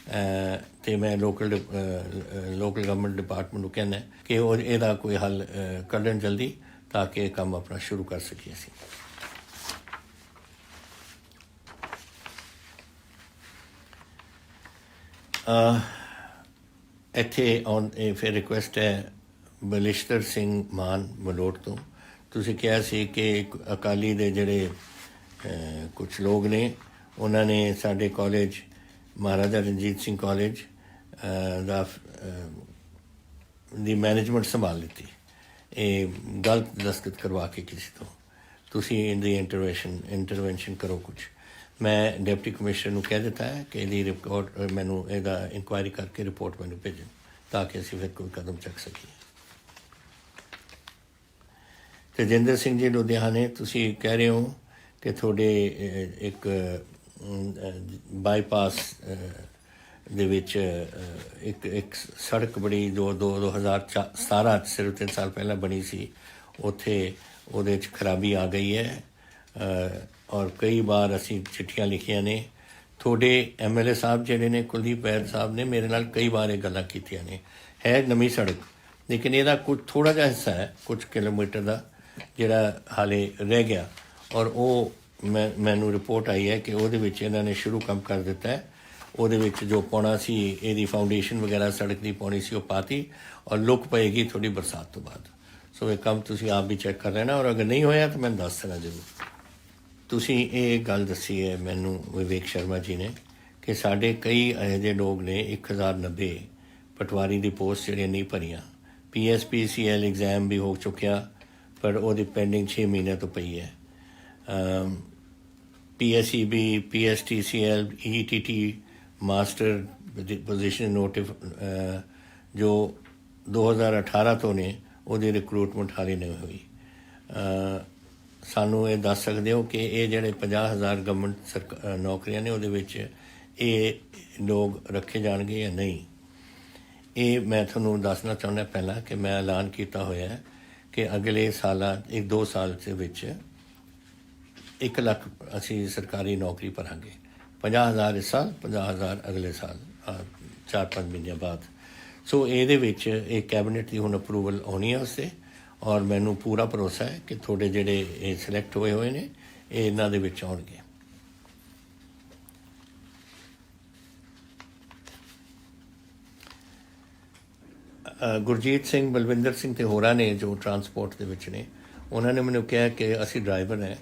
ਅਤੇ ਮੈਂ ਲੋਕਲ ਗਵਰਨਮੈਂਟ ਡਿਪਾਰਟਮੈਂਟ ਨੂੰ ਕਹਿੰਦਾ ਕਿ ਉਹ ਇਹਦਾ ਕੋਈ ਹੱਲ ਕੱਢਣ ਜਲਦੀ ਤਾਂ ਕਿ ਇਹ ਕੰਮ ਆਪਣਾ ਸ਼ੁਰੂ ਕਰ ਸਕੀਏ ਅਸੀਂ। ਇੱਥੇ ਫਿਰ ਰਿਕੁਐਸਟ ਹੈ ਬਲਿਸ਼ਤਰ ਸਿੰਘ ਮਾਨ ਮਲੋਟ ਤੋਂ। ਤੁਸੀਂ ਕਿਹਾ ਸੀ ਕਿ ਅਕਾਲੀ ਦੇ ਜਿਹੜੇ ਕੁਛ ਲੋਕ ਨੇ ਉਹਨਾਂ ਨੇ ਸਾਡੇ ਕਾਲਜ ਮਹਾਰਾਜਾ ਰਣਜੀਤ ਸਿੰਘ ਕਾਲਜ ਦੀ ਮੈਨੇਜਮੈਂਟ ਸੰਭਾਲ ਲਿੱਤੀ, ਇਹ ਗਲਤ ਦਸਤਖਤ ਕਰਵਾ ਕੇ ਕਿਸੇ ਤੋਂ। ਤੁਸੀਂ ਇਹਦੀ ਇੰਟਰਵੈਂਸ਼ਨ ਕਰੋ ਕੁਛ। ਮੈਂ ਡਿਪਟੀ ਕਮਿਸ਼ਨਰ ਨੂੰ ਕਹਿ ਦਿੱਤਾ ਹੈ ਕਿ ਇਹਦੀ ਰਿਪੋਰਟ ਮੈਨੂੰ ਇਹਦਾ ਇਨਕੁਆਇਰੀ ਕਰਕੇ ਰਿਪੋਰਟ ਮੈਨੂੰ ਭੇਜਣ ਤਾਂ ਕਿ ਅਸੀਂ ਫਿਰ ਕੋਈ ਕਦਮ ਚੱਕ ਸਕੀਏ। ਤੇਜਿੰਦਰ ਸਿੰਘ ਜੀ ਲੁਧਿਆਣੇ, ਤੁਸੀਂ ਕਹਿ ਰਹੇ ਹੋ ਕਿ ਤੁਹਾਡੇ ਇੱਕ ਬਾਈਪਾਸ ਦੇ ਵਿੱਚ ਇੱਕ ਸੜਕ ਬੜੀ ਜੋ 2017 ਸਿਰਫ 3 ਸਾਲ ਪਹਿਲਾਂ ਬਣੀ ਸੀ, ਉੱਥੇ ਉਹਦੇ 'ਚ ਖਰਾਬੀ ਆ ਗਈ ਹੈ। ਔਰ ਕਈ ਵਾਰ ਅਸੀਂ ਚਿੱਠੀਆਂ ਲਿਖੀਆਂ ਨੇ। ਤੁਹਾਡੇ MLA ਸਾਹਿਬ ਜਿਹੜੇ ਨੇ ਕੁਲਦੀਪ ਵੈਦ ਸਾਹਿਬ ਨੇ ਮੇਰੇ ਨਾਲ ਕਈ ਵਾਰ ਇਹ ਗੱਲਾਂ ਕੀਤੀਆਂ ਨੇ। ਹੈ ਨਵੀਂ ਸੜਕ, ਲੇਕਿਨ ਇਹਦਾ ਕੁਝ ਥੋੜ੍ਹਾ ਜਿਹਾ ਹਿੱਸਾ ਹੈ ਕੁਝ ਕਿਲੋਮੀਟਰ ਦਾ ਜਿਹੜਾ ਹਾਲੇ ਰਹਿ ਗਿਆ, ਔਰ ਉਹ ਮੈਨੂੰ ਰਿਪੋਰਟ ਆਈ ਹੈ ਕਿ ਉਹਦੇ ਵਿੱਚ ਇਹਨਾਂ ਨੇ ਸ਼ੁਰੂ ਕੰਮ ਕਰ ਦਿੱਤਾ ਹੈ। ਉਹਦੇ ਵਿੱਚ ਜੋ ਪਾਉਣਾ ਸੀ, ਇਹਦੀ ਫਾਊਂਡੇਸ਼ਨ ਵਗੈਰਾ ਸੜਕ ਦੀ ਪਾਉਣੀ ਸੀ, ਉਹ ਪਾਤੀ ਔਰ ਲੁੱਕ ਪਏਗੀ ਥੋੜ੍ਹੀ ਬਰਸਾਤ ਤੋਂ ਬਾਅਦ। ਸੋ ਇਹ ਕੰਮ ਤੁਸੀਂ ਆਪ ਵੀ ਚੈੱਕ ਕਰ ਲੈਣਾ, ਔਰ ਅਗਰ ਨਹੀਂ ਹੋਇਆ ਤਾਂ ਮੈਨੂੰ ਦੱਸ ਦੇਣਾ ਜ਼ਰੂਰ। ਤੁਸੀਂ ਇਹ ਗੱਲ ਦੱਸੀ ਹੈ ਮੈਨੂੰ ਵਿਵੇਕ ਸ਼ਰਮਾ ਜੀ ਨੇ ਕਿ ਸਾਡੇ ਕਈ ਇਹੋ ਜਿਹੇ ਲੋਕ ਨੇ 1090 ਪਟਵਾਰੀ ਦੀ ਪੋਸਟ ਜਿਹੜੀਆਂ ਨਹੀਂ ਭਰੀਆਂ। PSPCL ਐਗਜ਼ਾਮ ਵੀ ਹੋ ਚੁੱਕਿਆ ਪਰ ਉਹਦੀ ਪੈਂਡਿੰਗ 6 ਮਹੀਨਿਆਂ ਤੋਂ ਪਈ ਹੈ। PSEB, PSTCL, ETT master position ਨੋਟਿਫ ਜੋ 2018 ਤੋਂ ਨੇ, ਉਹਦੀ ਰਿਕਰੂਟਮੈਂਟ ਹਾਲੇ ਨਹੀਂ ਹੋਈ। ਸਾਨੂੰ ਇਹ ਦੱਸ ਸਕਦੇ ਹੋ ਕਿ ਇਹ ਜਿਹੜੇ 50,000 ਗਵਰਨਮੈਂਟ ਨੌਕਰੀਆਂ ਨੇ ਉਹਦੇ ਵਿੱਚ ਇਹ ਲੋਕ ਰੱਖੇ ਜਾਣਗੇ ਜਾਂ ਨਹੀਂ। ਇਹ ਮੈਂ ਤੁਹਾਨੂੰ ਦੱਸਣਾ ਚਾਹੁੰਦਾ ਪਹਿਲਾਂ ਕਿ ਮੈਂ ਐਲਾਨ ਕੀਤਾ ਹੋਇਆ ਹੈ ਕਿ ਅਗਲੇ ਸਾਲਾਂ 2 ਸਾਲ ਦੇ ਵਿੱਚ 1 ਲੱਖ ਅਸੀਂ ਸਰਕਾਰੀ ਨੌਕਰੀ ਭਰਾਂਗੇ। 50,000 ਇਸ ਸਾਲ, 50,000 ਅਗਲੇ ਸਾਲ 4-5 ਮਹੀਨਿਆਂ ਬਾਅਦ। ਸੋ ਇਹਦੇ ਵਿੱਚ ਇਹ ਕੈਬਨਿਟ ਦੀ ਹੁਣ ਅਪਰੂਵਲ ਆਉਣੀ ਹੈ ਉਸਤੇ, ਔਰ ਮੈਨੂੰ ਪੂਰਾ ਭਰੋਸਾ ਹੈ ਕਿ ਤੁਹਾਡੇ ਜਿਹੜੇ ਇਹ ਸਿਲੈਕਟ ਹੋਏ ਨੇ ਇਹ ਇਹਨਾਂ ਦੇ ਵਿੱਚ ਆਉਣਗੇ। ਗੁਰਜੀਤ ਸਿੰਘ, ਬਲਵਿੰਦਰ ਸਿੰਘ ਅਤੇ ਹੋਰਾਂ ਨੇ ਜੋ ਟਰਾਂਸਪੋਰਟ ਦੇ ਵਿੱਚ ਨੇ, ਉਹਨਾਂ ਨੇ ਮੈਨੂੰ ਕਿਹਾ ਕਿ ਅਸੀਂ ਡਰਾਈਵਰ ਹੈ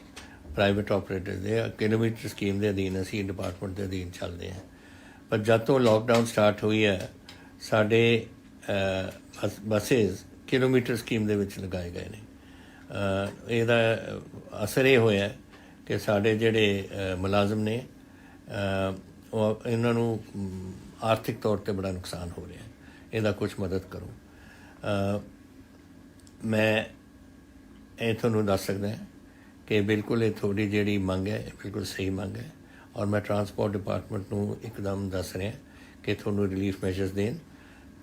ਪ੍ਰਾਈਵੇਟ ਆਪਰੇਟਰ ਦੇ, ਕਿਲੋਮੀਟਰ ਸਕੀਮ ਦੇ ਅਧੀਨ ਅਸੀਂ ਡਿਪਾਰਟਮੈਂਟ ਦੇ ਅਧੀਨ ਚੱਲਦੇ ਹਾਂ। ਪਰ ਜਦ ਤੋਂ ਲਾਕਡਾਊਨ ਸਟਾਰਟ ਹੋਈ ਹੈ ਸਾਡੇ ਬੱਸਿਸ ਕਿਲੋਮੀਟਰ ਸਕੀਮ ਦੇ ਵਿੱਚ ਲਗਾਏ ਗਏ ਨੇ। ਇਹਦਾ ਅਸਰ ਇਹ ਹੋਇਆ ਕਿ ਸਾਡੇ ਜਿਹੜੇ ਮੁਲਾਜ਼ਮ ਨੇ ਉਹ ਇਹਨਾਂ ਨੂੰ ਆਰਥਿਕ ਤੌਰ 'ਤੇ ਬੜਾ ਨੁਕਸਾਨ ਹੋ ਰਿਹਾ। ਇਹਦਾ ਕੁਛ ਮਦਦ ਕਰੋ। ਮੈਂ ਇਹ ਤੁਹਾਨੂੰ ਦੱਸ ਸਕਦਾ ਕਿ ਬਿਲਕੁਲ ਇਹ ਤੁਹਾਡੀ ਜਿਹੜੀ ਮੰਗ ਹੈ ਇਹ ਬਿਲਕੁਲ ਸਹੀ ਮੰਗ ਹੈ, ਔਰ ਮੈਂ ਟਰਾਂਸਪੋਰਟ ਡਿਪਾਰਟਮੈਂਟ ਨੂੰ ਇੱਕਦਮ ਦੱਸ ਰਿਹਾ ਕਿ ਤੁਹਾਨੂੰ ਰਿਲੀਫ ਮੈਜਰਸ ਦੇਣ।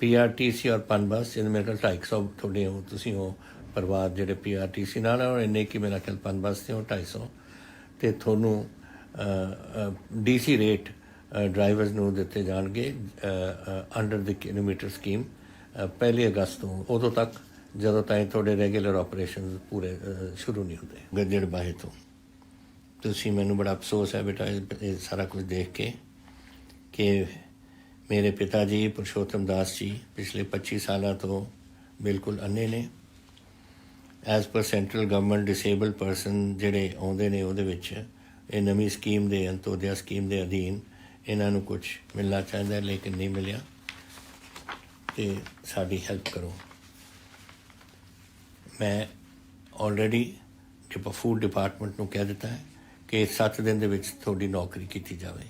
PRTC ਔਰ ਪਨਬਸ ਜਿਹਦੇ ਮੇਰੇ ਕੋਲ 250 ਤੁਹਾਡੇ ਹੋ, ਤੁਸੀਂ ਹੋ ਪਰਿਵਾਰ ਜਿਹੜੇ PRTC ਨਾਲ, ਔਰ ਇੰਨੇ ਕਿ ਮੇਰਾ ਖਿਆਲ ਪਨਬਸ 'ਤੇ ਹੋ 250, ਅਤੇ ਤੁਹਾਨੂੰ DC ਰੇਟ ਡਰਾਈਵਰਸ ਨੂੰ ਦਿੱਤੇ ਜਾਣਗੇ ਅੰਡਰ ਦੀ ਕਿਲੋਮੀਟਰ ਸਕੀਮ 1 ਅਗਸਤ ਤੋਂ, ਉਦੋਂ ਤੱਕ ਜਦੋਂ ਤਾਈਂ ਤੁਹਾਡੇ ਰੈਗੂਲਰ ਆਪਰੇਸ਼ਨ ਪੂਰੇ ਸ਼ੁਰੂ ਨਹੀਂ ਹੁੰਦੇ ਗੱਜੜਬਾਹੇ ਤੋਂ। ਤੁਸੀਂ ਮੈਨੂੰ ਬੜਾ ਅਫਸੋਸ ਹੈ ਬੇਟਾ ਇਹ ਸਾਰਾ ਕੁਝ ਦੇਖ ਕੇ ਕਿ ਮੇਰੇ ਪਿਤਾ ਜੀ ਪੁਰਸ਼ੋਤਮ ਦਾਸ ਜੀ ਪਿਛਲੇ 25 ਸਾਲਾਂ ਤੋਂ ਬਿਲਕੁਲ ਅੰਨੇ ਨੇ। As per central government disable person ਜਿਹੜੇ ਆਉਂਦੇ ਨੇ ਉਹਦੇ ਵਿੱਚ ਇਹ ਨਵੀਂ ਸਕੀਮ ਦੇ ਅੰਤੋਦਿਆ ਸਕੀਮ ਦੇ ਅਧੀਨ ਇਹਨਾਂ ਨੂੰ ਕੁਛ ਮਿਲਣਾ ਚਾਹੀਦਾ, ਲੇਕਿਨ ਨਹੀਂ ਮਿਲਿਆ, ਅਤੇ ਸਾਡੀ ਹੈਲਪ ਕਰੋ। ਮੈਂ ਆਲਰੇਡੀ ਫੂਡ ਡਿਪਾਰਟਮੈਂਟ ਨੂੰ ਕਹਿ ਦਿੱਤਾ ਹੈ ਕਿ 7 ਦਿਨ ਦੇ ਵਿੱਚ ਤੁਹਾਡੀ ਨੌਕਰੀ ਕੀਤੀ ਜਾਵੇ,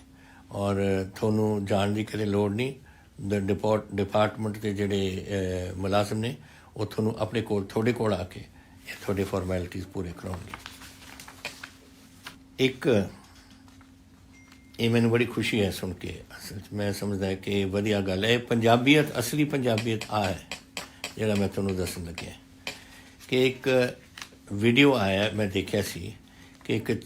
ਔਰ ਤੁਹਾਨੂੰ ਜਾਣ ਦੀ ਕਦੇ ਲੋੜ ਨਹੀਂ। ਡਿਪਾਰਟਮੈਂਟ ਦੇ ਜਿਹੜੇ ਮੁਲਾਜ਼ਮ ਨੇ ਉਹ ਤੁਹਾਨੂੰ ਆਪਣੇ ਕੋਲ ਤੁਹਾਡੇ ਕੋਲ ਆ ਕੇ ਇਹ ਤੁਹਾਡੇ ਫਾਰਮੈਲਿਟੀਜ਼ ਪੂਰੇ ਕਰਾਉਣਗੇ। ਇੱਕ ਇਹ ਮੈਨੂੰ ਬੜੀ ਖੁਸ਼ੀ ਹੈ ਸੁਣ ਕੇ, ਅਸਲ 'ਚ ਮੈਂ ਸਮਝਦਾ ਕਿ ਵਧੀਆ ਗੱਲ ਹੈ। ਪੰਜਾਬੀਅਤ, ਅਸਲੀ ਪੰਜਾਬੀਅਤ ਆ ਹੈ ਜਿਹੜਾ ਮੈਂ ਤੁਹਾਨੂੰ ਦੱਸਣ ਲੱਗਿਆ ਕਿ ਇੱਕ ਵੀਡੀਓ ਆਇਆ, ਮੈਂ ਦੇਖਿਆ ਸੀ ਕਿ ਇੱਕ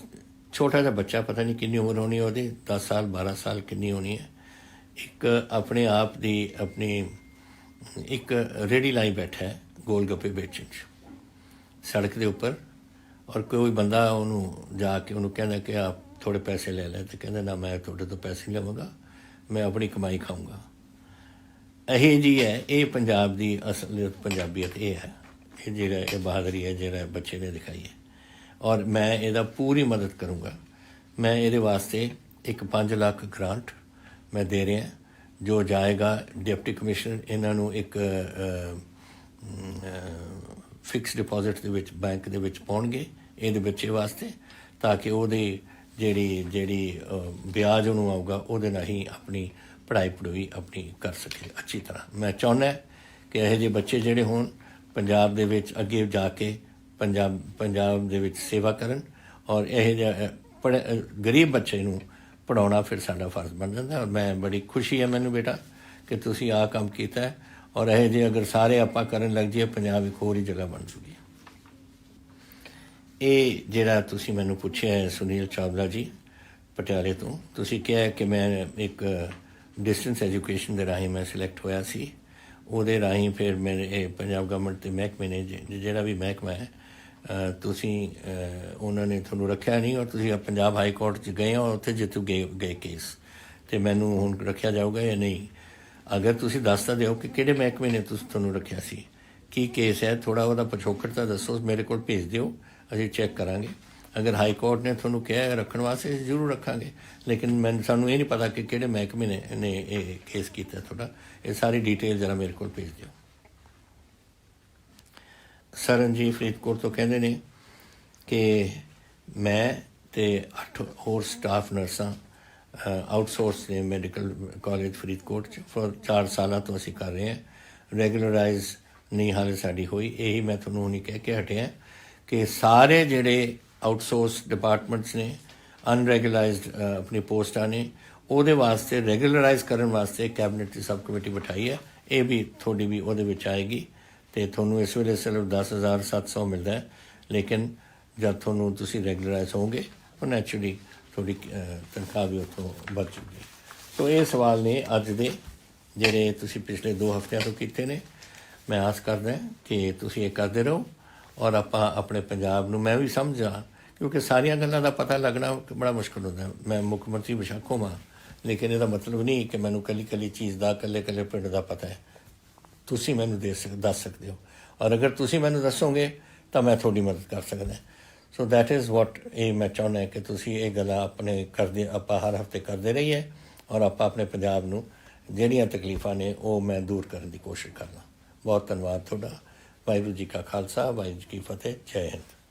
ਛੋਟਾ ਜਿਹਾ ਬੱਚਾ, ਪਤਾ ਨਹੀਂ ਕਿੰਨੀ ਉਮਰ ਹੋਣੀ ਉਹਦੀ, 10 ਸਾਲ 12 ਸਾਲ ਕਿੰਨੀ ਹੋਣੀ ਹੈ, ਇੱਕ ਆਪਣੇ ਆਪ ਦੀ ਆਪਣੀ ਇੱਕ ਰੇਹੜੀ ਲਾਈ ਬੈਠਾ ਹੈ ਗੋਲ ਗੱਪੇ ਵੇਚਣ 'ਚ ਸੜਕ ਦੇ ਉੱਪਰ, ਔਰ ਕੋਈ ਬੰਦਾ ਉਹਨੂੰ ਜਾ ਕੇ ਉਹਨੂੰ ਕਹਿੰਦਾ ਕਿ ਆਪ ਥੋੜ੍ਹੇ ਪੈਸੇ ਲੈ ਲੈ, ਅਤੇ ਕਹਿੰਦਾ ਨਾ ਮੈਂ ਤੁਹਾਡੇ ਤੋਂ ਪੈਸੇ ਨਹੀਂ ਲਵਾਂਗਾ, ਮੈਂ ਆਪਣੀ ਕਮਾਈ ਖਾਊਂਗਾ। ਇਹੀ ਜੀ ਹੈ ਇਹ ਪੰਜਾਬ ਦੀ ਅਸਲੀਅਤ, ਪੰਜਾਬੀਅਤ ਇਹ ਹੈ, ਇਹ ਜਿਹੜਾ ਇਹ ਬਹਾਦਰੀ ਹੈ ਜਿਹੜਾ ਬੱਚੇ ਨੇ ਦਿਖਾਈ ਹੈ, ਔਰ ਮੈਂ ਇਹਦਾ ਪੂਰੀ ਮਦਦ ਕਰੂੰਗਾ। ਮੈਂ ਇਹਦੇ ਵਾਸਤੇ ਇੱਕ 5 ਲੱਖ ਗ੍ਰਾਂਟ ਮੈਂ ਦੇ ਰਿਹਾ ਜੋ ਜਾਏਗਾ ਡਿਪਟੀ ਕਮਿਸ਼ਨਰ, ਇਹਨਾਂ ਨੂੰ ਇੱਕ ਫਿਕਸ ਡਿਪੋਜ਼ਿਟ ਦੇ ਵਿੱਚ ਬੈਂਕ ਦੇ ਵਿੱਚ ਪਾਉਣਗੇ, ਇਹਦੇ ਬੱਚੇ ਵਾਸਤੇ, ਤਾਂ ਕਿ ਉਹਦੀ ਜਿਹੜੀ ਵਿਆਜ ਉਹਨੂੰ ਆਊਗਾ ਉਹਦੇ ਨਾਲ ਹੀ ਆਪਣੀ ਪੜ੍ਹਾਈ ਆਪਣੀ ਕਰ ਸਕੇ ਅੱਛੀ ਤਰ੍ਹਾਂ। ਮੈਂ ਚਾਹੁੰਦਾ ਕਿ ਇਹੋ ਜਿਹੇ ਬੱਚੇ ਜਿਹੜੇ ਹੋਣ ਪੰਜਾਬ ਦੇ ਵਿੱਚ ਅੱਗੇ ਜਾ ਕੇ ਪੰਜਾਬ ਦੇ ਵਿੱਚ ਸੇਵਾ ਕਰਨ, ਔਰ ਇਹੋ ਜਿਹਾ ਗਰੀਬ ਬੱਚੇ ਨੂੰ ਪੜ੍ਹਾਉਣਾ ਫਿਰ ਸਾਡਾ ਫਰਜ਼ ਬਣ ਜਾਂਦਾ। ਔਰ ਮੈਂ ਬੜੀ ਖੁਸ਼ੀ ਹੈ ਮੈਨੂੰ ਬੇਟਾ ਕਿ ਤੁਸੀਂ ਆਹ ਕੰਮ ਕੀਤਾ ਹੈ, ਔਰ ਇਹੋ ਜਿਹੇ ਅਗਰ ਸਾਰੇ ਆਪਾਂ ਕਰਨ ਲੱਗ ਜਾਈਏ ਪੰਜਾਬ ਇੱਕ ਹੋਰ ਹੀ ਜਗ੍ਹਾ ਬਣ ਜੂਗੀ। ਇਹ ਜਿਹੜਾ ਤੁਸੀਂ ਮੈਨੂੰ ਪੁੱਛਿਆ ਹੈ ਸੁਨੀਲ ਚਾਵਲਾ ਜੀ ਪਟਿਆਲੇ ਤੋਂ, ਤੁਸੀਂ ਕਿਹਾ ਕਿ ਮੈਂ ਇੱਕ ਡਿਸਟੈਂਸ ਐਜੂਕੇਸ਼ਨ ਦੇ ਰਾਹੀਂ ਮੈਂ ਸਿਲੈਕਟ ਹੋਇਆ ਸੀ, ਉਹਦੇ ਰਾਹੀਂ ਫਿਰ ਮੇਰੇ ਇਹ ਪੰਜਾਬ ਗਵਰਨਮੈਂਟ ਦੇ ਮਹਿਕਮੇ ਨੇ ਜਿਹੜਾ ਵੀ ਮਹਿਕਮਾ ਹੈ ਤੁਸੀਂ ਉਹਨਾਂ ਨੇ ਤੁਹਾਨੂੰ ਰੱਖਿਆ ਨਹੀਂ, ਔਰ ਤੁਸੀਂ ਪੰਜਾਬ ਹਾਈ ਕੋਰਟ 'ਚ ਗਏ ਹੋ, ਉੱਥੇ ਜਿੱਤੂ ਗਏ ਕੇਸ, ਅਤੇ ਮੈਨੂੰ ਹੁਣ ਰੱਖਿਆ ਜਾਊਗਾ ਜਾਂ ਨਹੀਂ। ਅਗਰ ਤੁਸੀਂ ਦੱਸ ਤਾਂ ਦਿਓ ਕਿ ਕਿਹੜੇ ਮਹਿਕਮੇ ਨੇ ਤੁਹਾਨੂੰ ਰੱਖਿਆ ਸੀ, ਕੀ ਕੇਸ ਹੈ, ਥੋੜ੍ਹਾ ਉਹਦਾ ਪਿਛੋਕੜ ਤਾਂ ਦੱਸੋ, ਮੇਰੇ ਕੋਲ ਭੇਜ ਦਿਓ, ਅਸੀਂ ਚੈੱਕ ਕਰਾਂਗੇ। ਅਗਰ ਹਾਈ ਕੋਰਟ ਨੇ ਤੁਹਾਨੂੰ ਕਿਹਾ ਰੱਖਣ ਵਾਸਤੇ ਜ਼ਰੂਰ ਰੱਖਾਂਗੇ, ਲੇਕਿਨ ਸਾਨੂੰ ਇਹ ਨਹੀਂ ਪਤਾ ਕਿ ਕਿਹੜੇ ਮਹਿਕਮੇ ਨੇ ਇਹ ਕੇਸ ਕੀਤਾ ਤੁਹਾਡਾ। ਇਹ ਸਾਰੀ ਡਿਟੇਲ ਜ਼ਰਾ ਮੇਰੇ ਕੋਲ ਭੇਜ ਦਿਓ। ਸਰਨ ਜੀ ਫਰੀਦਕੋਟ ਤੋਂ ਕਹਿੰਦੇ ਨੇ ਕਿ ਮੈਂ ਅਤੇ 8 ਹੋਰ ਸਟਾਫ ਨਰਸਾਂ ਆਊਟਸੋਰਸ ਨੇ ਮੈਡੀਕਲ ਕਾਲਜ ਫਰੀਦਕੋਟ 'ਚ ਫੋਰ 4 ਸਾਲਾਂ ਤੋਂ ਅਸੀਂ ਕਰ ਰਹੇ ਹਾਂ। ਰੈਗੂਲਰਾਈਜ਼ ਨਹੀਂ ਹਾਲੇ ਸਾਡੀ ਹੋਈ। ਇਹੀ ਮੈਂ ਤੁਹਾਨੂੰ ਹੁਣੀ ਕਹਿ ਕੇ ਹਟਿਆ ਕਿ ਸਾਰੇ ਜਿਹੜੇ ਆਊਟਸੋਰਸ ਡਿਪਾਰਟਮੈਂਟਸ ਨੇ ਅਨਰੈਗੂਲਾਈਜ਼ਡ ਆਪਣੀ ਪੋਸਟਾਂ ਨੇ, ਉਹਦੇ ਵਾਸਤੇ ਰੈਗੂਲਰਾਈਜ਼ ਕਰਨ ਵਾਸਤੇ ਕੈਬਨਿਟ ਦੀ ਸਬ ਕਮੇਟੀ ਬਿਠਾਈ ਹੈ। ਇਹ ਵੀ ਤੁਹਾਡੀ ਵੀ ਉਹਦੇ ਵਿੱਚ ਆਏਗੀ, ਅਤੇ ਤੁਹਾਨੂੰ ਇਸ ਵੇਲੇ ਸਿਰਫ 10,700 ਮਿਲਦਾ ਹੈ, ਲੇਕਿਨ ਜਦ ਤੁਸੀਂ ਰੈਗੂਲਰਾਈਜ਼ ਹੋਵੋਗੇ ਉਹ ਨੈਚੁਰਲੀ ਤੁਹਾਡੀ ਤਨਖਾਹ ਵੀ ਉੱਥੋਂ ਵੱਧ ਜੂਗੀ। ਸੋ ਇਹ ਸਵਾਲ ਨੇ ਅੱਜ ਦੇ ਜਿਹੜੇ ਤੁਸੀਂ ਪਿਛਲੇ 2 ਹਫ਼ਤਿਆਂ ਤੋਂ ਕੀਤੇ ਨੇ। ਮੈਂ ਆਸ ਕਰਦਾ ਕਿ ਤੁਸੀਂ ਇਹ ਕਰਦੇ ਰਹੋ, ਔਰ ਆਪਾਂ ਆਪਣੇ ਪੰਜਾਬ ਨੂੰ, ਮੈਂ ਵੀ ਸਮਝਾਂ ਕਿਉਂਕਿ ਸਾਰੀਆਂ ਗੱਲਾਂ ਦਾ ਪਤਾ ਲੱਗਣਾ ਬੜਾ ਮੁਸ਼ਕਿਲ ਹੁੰਦਾ। ਮੈਂ ਮੁੱਖ ਮੰਤਰੀ ਬੇਸ਼ੱਕ ਹੋਵਾਂ, ਲੇਕਿਨ ਇਹਦਾ ਮਤਲਬ ਨਹੀਂ ਕਿ ਮੈਨੂੰ ਇਕੱਲੀ ਚੀਜ਼ ਦਾ ਇਕੱਲੇ ਪਿੰਡ ਦਾ ਪਤਾ ਹੈ। ਤੁਸੀਂ ਮੈਨੂੰ ਦੱਸ ਸਕਦੇ ਹੋ, ਔਰ ਅਗਰ ਤੁਸੀਂ ਮੈਨੂੰ ਦੱਸੋਗੇ ਤਾਂ ਮੈਂ ਤੁਹਾਡੀ ਮਦਦ ਕਰ ਸਕਦਾ। ਸੋ ਦੈਟ ਇਜ਼ ਵਾਟ ਇਹ ਮੈਂ ਚਾਹੁੰਦਾ ਕਿ ਤੁਸੀਂ ਇਹ ਗੱਲਾਂ ਆਪਾਂ ਹਰ ਹਫ਼ਤੇ ਕਰਦੇ ਰਹੀਏ, ਔਰ ਆਪਾਂ ਆਪਣੇ ਪੰਜਾਬ ਨੂੰ ਜਿਹੜੀਆਂ ਤਕਲੀਫਾਂ ਨੇ ਉਹ ਮੈਂ ਦੂਰ ਕਰਨ ਦੀ ਕੋਸ਼ਿਸ਼ ਕਰਨਾ। ਬਹੁਤ ਧੰਨਵਾਦ ਤੁਹਾਡਾ। ਵਾਹਿਗੁਰੂ ਜੀ ਕਾ ਖਾਲਸਾ, ਵਾਹਿਗੁਰੂ ਜੀ ਕੀ ਫਤਿਹ। ਜੈ ਹਿੰਦ।